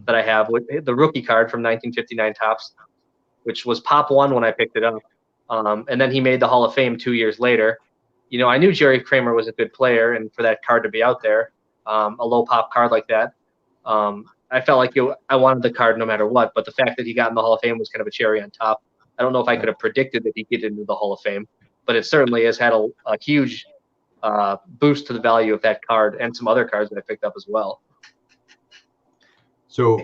that I have, with the rookie card from 1959 Topps, which was Pop 1 when I picked it up. And then he made the Hall of Fame 2 years later. I knew Jerry Kramer was a good player, and for that card to be out there, a low pop card like that, I felt like I wanted the card no matter what. But the fact that he got in the Hall of Fame was kind of a cherry on top. I don't know if I could have predicted that he'd get into the Hall of Fame, but it certainly has had a huge boost to the value of that card and some other cards that I picked up as well. So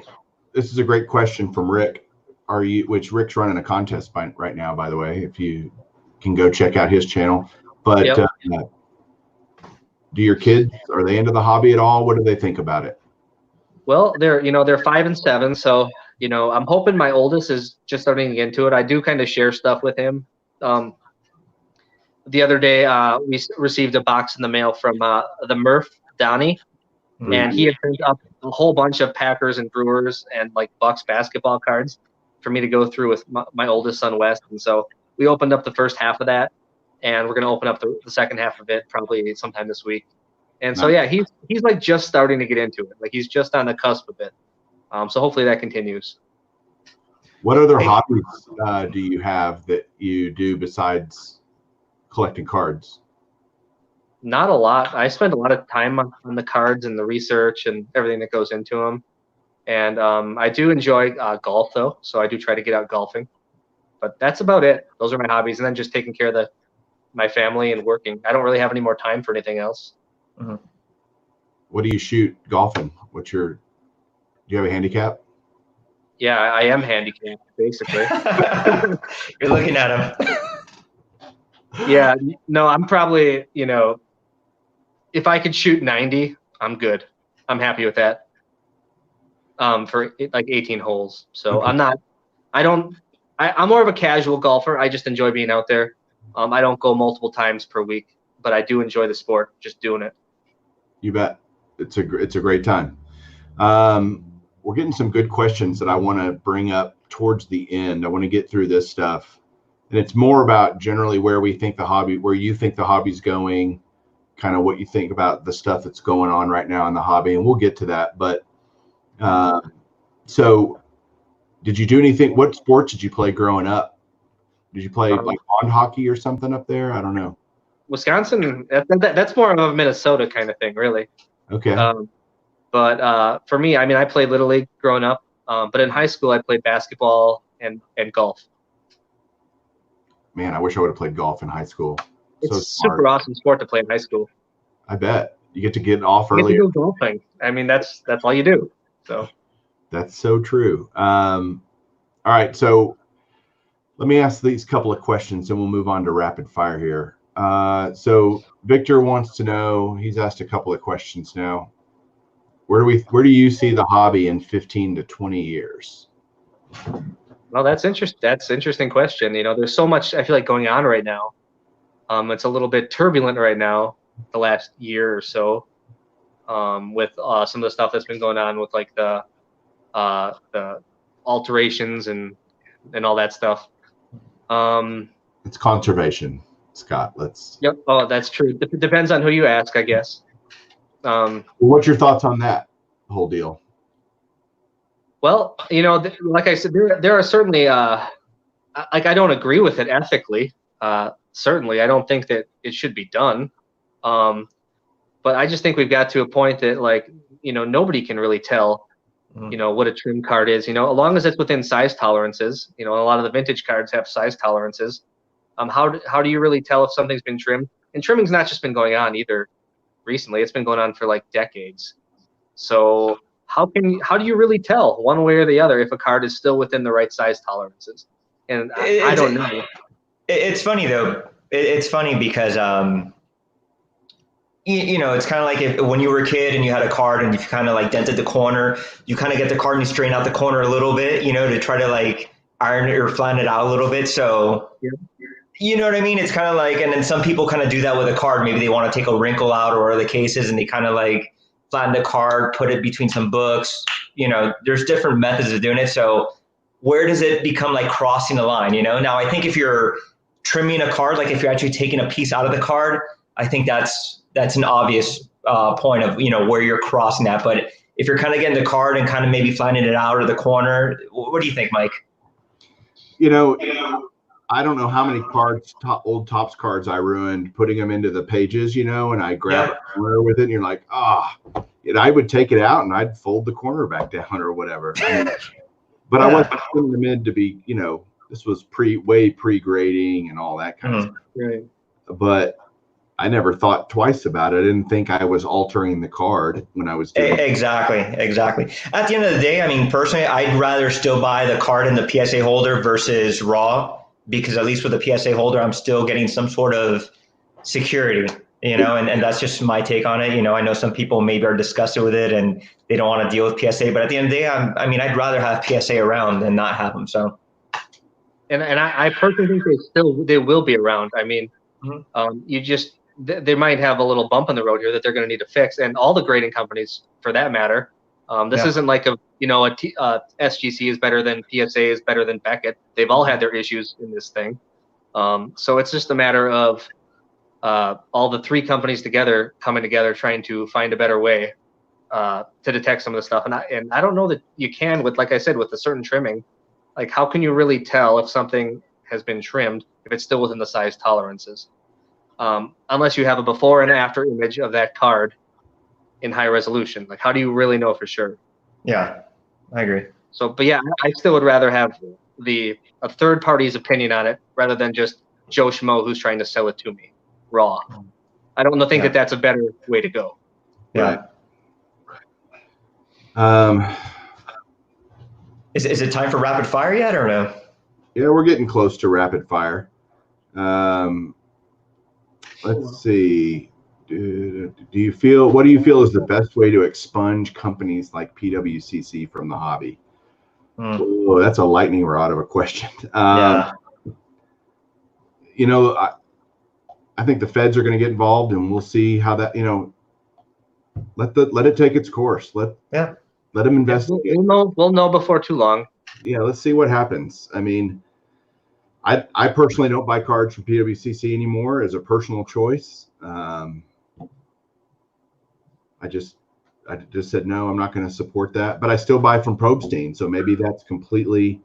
this is a great question from Rick. Which Rick's running a contest right now, by the way, if you can go check out his channel. But Yep. Do your kids, are they into the hobby at all? What do they think about it? Well, they're 5 and 7, so I'm hoping my oldest is just starting to get into it. I do kind of share stuff with him. The other day, we received a box in the mail from the Murph Donnie, and he had picked up a whole bunch of Packers and Brewers and like Bucks basketball cards for me to go through with my oldest son Wes. And so we opened up the first half of that, and we're going to open up the second half of it probably sometime this week. And so, yeah, he's like just starting to get into it. Like he's just on the cusp of it. So hopefully that continues. What other hobbies do you have that you do besides collecting cards? Not a lot. I spend a lot of time on the cards and the research and everything that goes into them. And I do enjoy golf, though. So I do try to get out golfing. But that's about it. Those are my hobbies. And then just taking care of my family and working. I don't really have any more time for anything else. Mm-hmm. What do you shoot golfing? Do you have a handicap? Yeah, I am handicapped, basically. You're looking at him. Yeah, no, I'm probably, if I could shoot 90, I'm good. I'm happy with that. For like 18 holes. So okay. I'm more of a casual golfer. I just enjoy being out there. I don't go multiple times per week, but I do enjoy the sport, just doing it. You bet. It's a great time. We're getting some good questions that I want to bring up towards the end. I want to get through this stuff. And it's more about generally where you think the hobby's going, kind of what you think about the stuff that's going on right now in the hobby. And we'll get to that. But so did you do anything? What sports did you play growing up? Did you play like pond hockey or something up there? I don't know. Wisconsin, that's more of a Minnesota kind of thing, really. Okay. But for me, I mean, I played Little League growing up. But in high school, I played basketball and golf. Man, I wish I would have played golf in high school. It's a super awesome sport to play in high school. I bet. You get to get off early. You get to go golfing. I mean, that's all you do. So. That's so true. All right, so let me ask these couple of questions, and we'll move on to rapid fire here. So Victor wants to know. He's asked a couple of questions now. Where do you see the hobby in 15 to 20 years? Well, that's interesting. That's an interesting question. There's so much I feel like going on right now. It's a little bit turbulent right now, the last year or so, with some of the stuff that's been going on with like the alterations and all that stuff. It's conservation, Scott. Yep. Oh, that's true. It depends on who you ask, I guess. What's your thoughts on that whole deal? Well, like I said, there are certainly, I don't agree with it ethically. Certainly, I don't think that it should be done. But I just think we've got to a point that, nobody can really tell, what a trim card is. As long as it's within size tolerances. A lot of the vintage cards have size tolerances. How do you really tell if something's been trimmed? And trimming's not just been going on either recently. It's been going on for like decades. So how do you really tell one way or the other if a card is still within the right size tolerances? And I don't know. It's funny though. It's funny because it's kind of like when you were a kid and you had a card and you kind of like dented the corner, you kind of get the card and you straighten out the corner a little bit, to try to like iron it or flatten it out a little bit. So, Yeah. you know what I mean? It's kind of like, and then some people kind of do that with a card. Maybe they want to take a wrinkle out or other cases and they kind of like flatten the card, put it between some books. There's different methods of doing it. So where does it become like crossing the line? Now I think if you're trimming a card, like if you're actually taking a piece out of the card, I think that's an obvious point of where you're crossing that. But if you're kind of getting the card and kind of maybe flattening it out or the corner, what do you think, Mike? I don't know how many cards, old Topps cards I ruined putting them into the pages, and I grab a corner with it and you're like, and I would take it out and I'd fold the corner back down or whatever. But I wasn't putting them in to be, this was way pre-grading and all that kind of stuff. Right. But I never thought twice about it. I didn't think I was altering the card when I was doing it. Exactly. At the end of the day, I mean, personally, I'd rather still buy the card in the PSA holder versus raw, because at least with the PSA holder, I'm still getting some sort of security, and that's just my take on it. I know some people maybe are disgusted with it and they don't want to deal with PSA, but at the end of the day, I'd rather have PSA around than not have them. So. And I personally think they will be around. I mean, they might have a little bump in the road here that they're going to need to fix, and all the grading companies, for that matter. This isn't like SGC is better than PSA is better than Beckett. They've all had their issues in this thing. So it's just a matter of all the three companies coming together, trying to find a better way to detect some of the stuff. And I don't know that you can like I said, with a certain trimming. Like, how can you really tell if something has been trimmed if it's still within the size tolerances? Unless you have a before and after image of that card in high resolution. Like, how do you really know for sure? Yeah, I agree. So, but yeah, I still would rather have a third party's opinion on it rather than just Joe Schmo who's trying to sell it to me raw. I don't think that that's a better way to go. Yeah. Is it time for rapid fire yet or no? Yeah, we're getting close to rapid fire. Let's see. What do you feel is the best way to expunge companies like PWCC from the hobby? Oh, that's a lightning rod of a question. I think the feds are going to get involved, and we'll see how that. Let it take its course. Let them investigate. We'll know before too long. Yeah, let's see what happens. I mean, I personally don't buy cards from PWCC anymore as a personal choice. I just said no, I'm not going to support that, but I still buy from Probstein, so maybe that's completely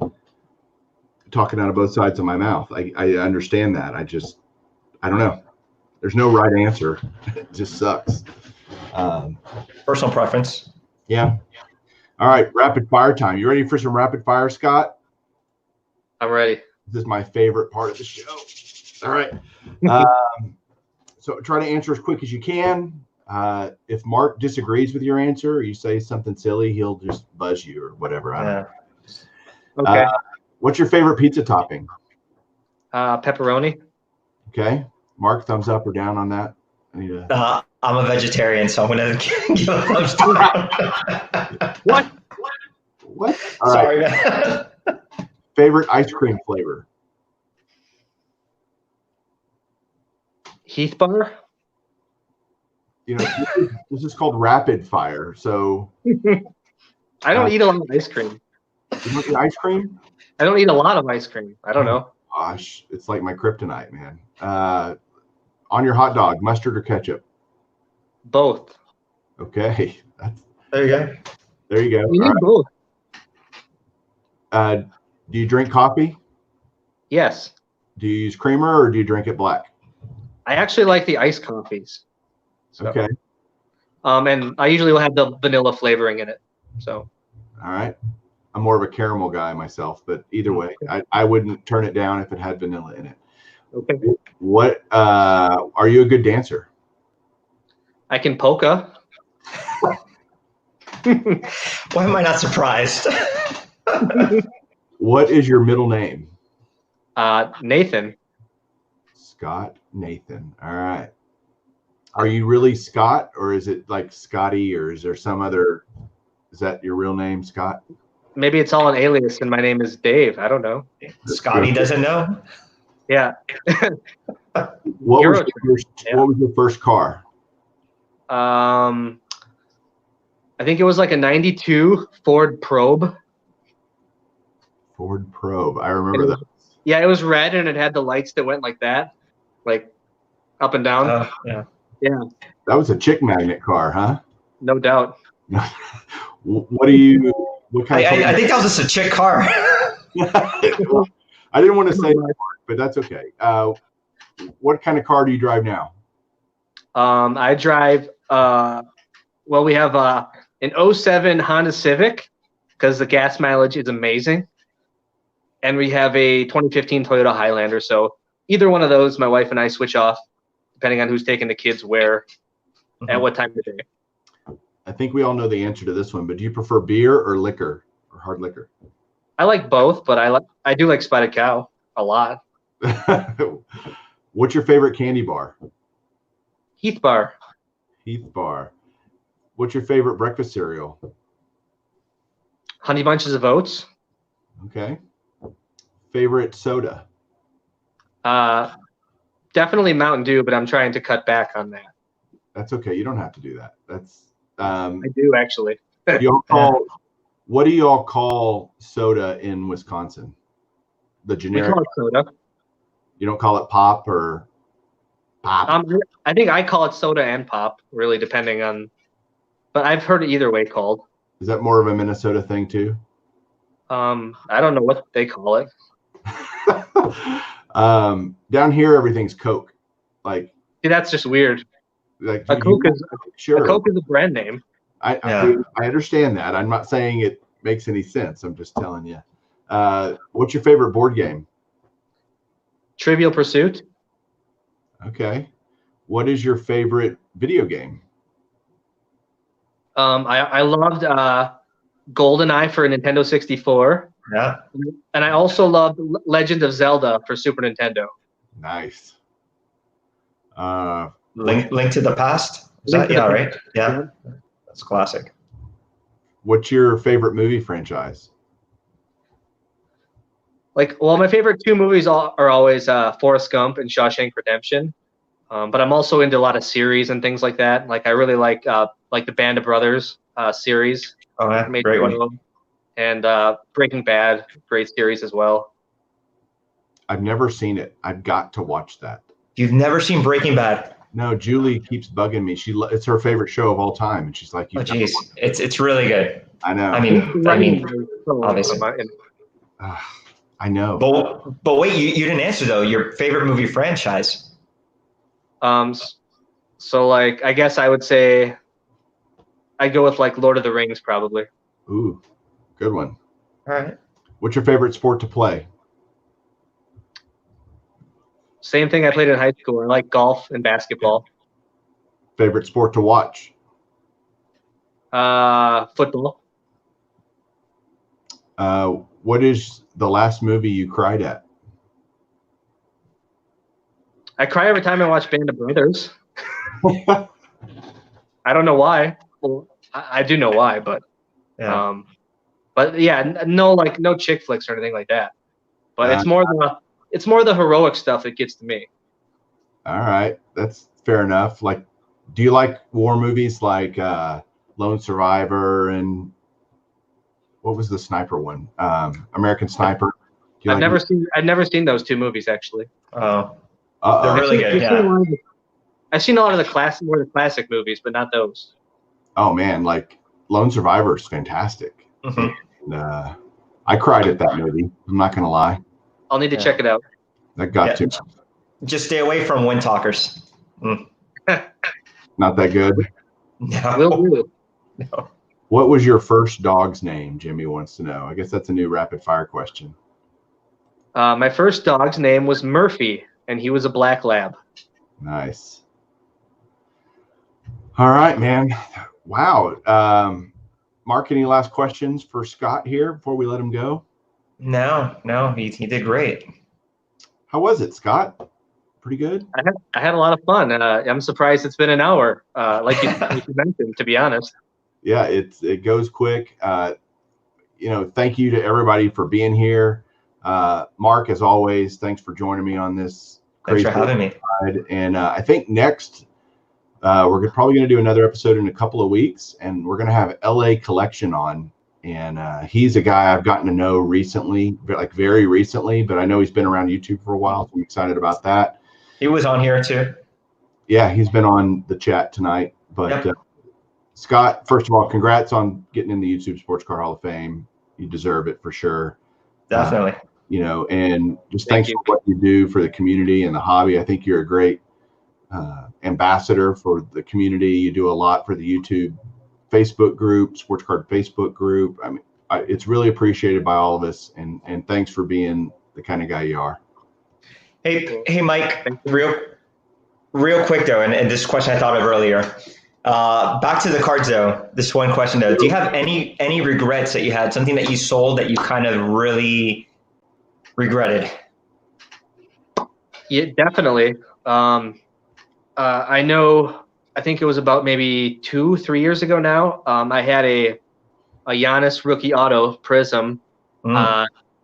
talking out of both sides of my mouth. I understand that. I don't know. There's no right answer. It just sucks. Personal preference. Yeah. All right, rapid fire time. You ready for some rapid fire, Scott? I'm ready. This is my favorite part of the show. All right. So try to answer as quick as you can. If Mark disagrees with your answer or you say something silly, he'll just buzz you or whatever. I don't know. Okay. What's your favorite pizza topping? Pepperoni. Okay. Mark, thumbs up or down on that? I'm a vegetarian, so I'm going to give a thumbs down. What? All Sorry, right. Favorite ice cream flavor? Heath bar. This is called rapid fire. So I don't eat a lot of ice cream. You don't eat ice cream? I don't eat a lot of ice cream. I don't know. Gosh, it's like my kryptonite, man. On your hot dog, mustard or ketchup? Both. Okay. There you go. There you go. You need both. Do you drink coffee? Yes. Do you use creamer or do you drink it black? I actually like the iced coffees. So, okay. And I usually will have the vanilla flavoring in it. So. All right. I'm more of a caramel guy myself, but either way, I wouldn't turn it down if it had vanilla in it. Okay. What are you a good dancer? I can polka. Why am I not surprised? What is your middle name? Nathan. Scott Nathan. All right. Are you really Scott, or is it like Scotty, or is there some other? Is that your real name, Scott? Maybe it's all an alias, and my name is Dave. I don't know. Sconnie doesn't know. Yeah. What was Yeah. what was your first car? I think it was like a '92 Ford Probe. Ford Probe. I remember that. Yeah, it was red and it had the lights that went like that, like up and down. Yeah. Yeah, That was a chick magnet car, huh? no doubt. What do you? What kind of? I think that was just a chick car. Well, I didn't want to say that, but that's okay. What kind of car do you drive now? I drive. Well, we have an '07 Honda Civic because the gas mileage is amazing, and we have a 2015 Toyota Highlander. So either one of those, my wife and I switch off, depending on who's taking the kids where, at what time of day. I think we all know the answer to this one, but do you prefer beer or liquor or hard liquor? I like both, but I do like Spotted Cow a lot. What's your favorite candy bar? Heath Bar. Heath Bar. What's your favorite breakfast cereal? Honey Bunches of Oats. Okay. Favorite soda? Definitely Mountain Dew, but I'm trying to cut back on that. That's okay. You don't have to do that. That's I do actually. What do you all call soda in Wisconsin? The generic. We call it soda. You don't call it pop or pop? I think I call it soda and pop, really, depending on. But I've heard it either way called. Is that more of a Minnesota thing too? I don't know what they call it. Down here, everything's Coke. Like, see, that's just weird. Like a Coke is sure. A Coke is a brand name. I understand that. I'm not saying it makes any sense. I'm just telling you. What's your favorite board game? Trivial Pursuit. Okay. What is your favorite video game? I loved GoldenEye for Nintendo 64. Yeah. And I also loved Legend of Zelda for Super Nintendo. Nice. Link to the Past? Right? Yeah. That's classic. What's your favorite movie franchise? My favorite two movies are always Forrest Gump and Shawshank Redemption. But I'm also into a lot of series and things like that. Like I really like the Band of Brothers series. Oh, yeah, great one. And Breaking Bad, great series as well. I've never seen it. I've got to watch that. You've never seen Breaking Bad? No, Julie keeps bugging me. It's her favorite show of all time, and she's like, "Oh, geez, it's really good." I know. I mean, obviously. I know. But wait, you didn't answer though. Your favorite movie franchise? So I guess I would say I'd go with Lord of the Rings probably. Ooh, good one. All right. What's your favorite sport to play? Same thing I played in high school. I like golf and basketball. Favorite sport to watch? Football. What is the last movie you cried at? I cry every time I watch Band of Brothers. I don't know why. Well, I do know why, but yeah. No chick flicks or anything like that. But it's more the heroic stuff that gets to me. All right, that's fair enough. Do you like war movies like Lone Survivor and what was the sniper one? American Sniper. I've never seen those two movies actually. Oh, they're really good. Yeah. I've seen a lot of more of the classic movies, but not those. Oh man, Lone Survivor is fantastic. Mm-hmm. And, I cried at that movie. I'm not gonna lie. I'll need to check it out. That got to. Just stay away from Wind Talkers. Not that good. No. Will do. No. What was your first dog's name? Jimmy wants to know. I guess that's a new rapid fire question. My first dog's name was Murphy, and he was a black lab. Nice. All right, man. Wow. Mark, any last questions for Scott here before we let him go? No, he did great. How was it, Scott? pretty good. I had a lot of fun. I'm surprised it's been an hour, like you mentioned, to be honest. Yeah, it goes quick. Thank you to everybody for being here. Mark, as always, thanks for joining me on this Thanks crazy for having me. ride. And I think next we're probably going to do another episode in a couple of weeks, and we're going to have LA Collection on. And he's a guy I've gotten to know recently, like very recently, but I know he's been around YouTube for a while. So I'm excited about that. He was on here too. Yeah, he's been on the chat tonight. But Yep. Scott, first of all, congrats on getting in the YouTube Sports Car Hall of Fame. You deserve it for sure. Definitely. And just thanks for what you do for the community and the hobby. I think you're a great ambassador for the community. You do a lot for the YouTube Facebook group, Sports Card Facebook group. I mean, it's really appreciated by all of us. And thanks for being the kind of guy you are. Hey, Mike, real quick though, and this question I thought of earlier. Back to the cards though. This one question though. Do you have any regrets that you had? Something that you sold that you kind of really regretted? Yeah, definitely. I know. I think it was about maybe 2-3 years ago now. I had a Giannis rookie auto Prism,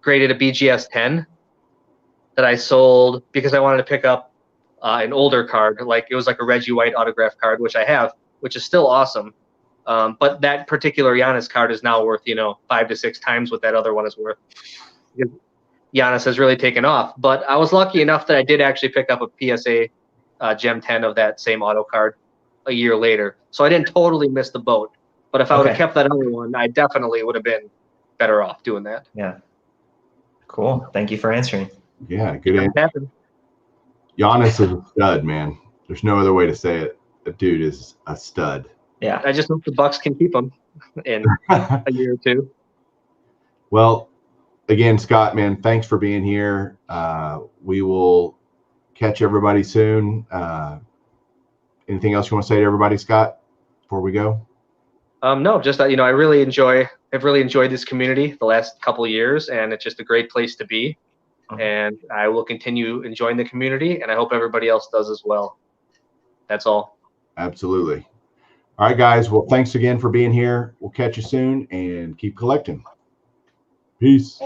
graded a BGS 10 that I sold because I wanted to pick up an older card. Like it was like a Reggie White autograph card, which I have, which is still awesome. But that particular Giannis card is now worth 5 to 6 times what that other one is worth. Because Giannis has really taken off. But I was lucky enough that I did actually pick up a PSA Gem 10 of that same auto card a year later. So I didn't totally miss the boat. But if I would have kept that other one, I definitely would have been better off doing that. Yeah. Cool. Thank you for answering. Yeah, good answer. Giannis is a stud, man. There's no other way to say it. The dude is a stud. Yeah. I just hope the Bucks can keep him in a year or two. Well, again, Scott, man, thanks for being here. We will catch everybody soon. Anything else you want to say to everybody, Scott, before we go? No, just that I've really enjoyed this community the last couple of years, and it's just a great place to be. And I will continue enjoying the community, and I hope everybody else does as well. That's all. Absolutely. All right, guys. Well, thanks again for being here. We'll catch you soon, and keep collecting. Peace.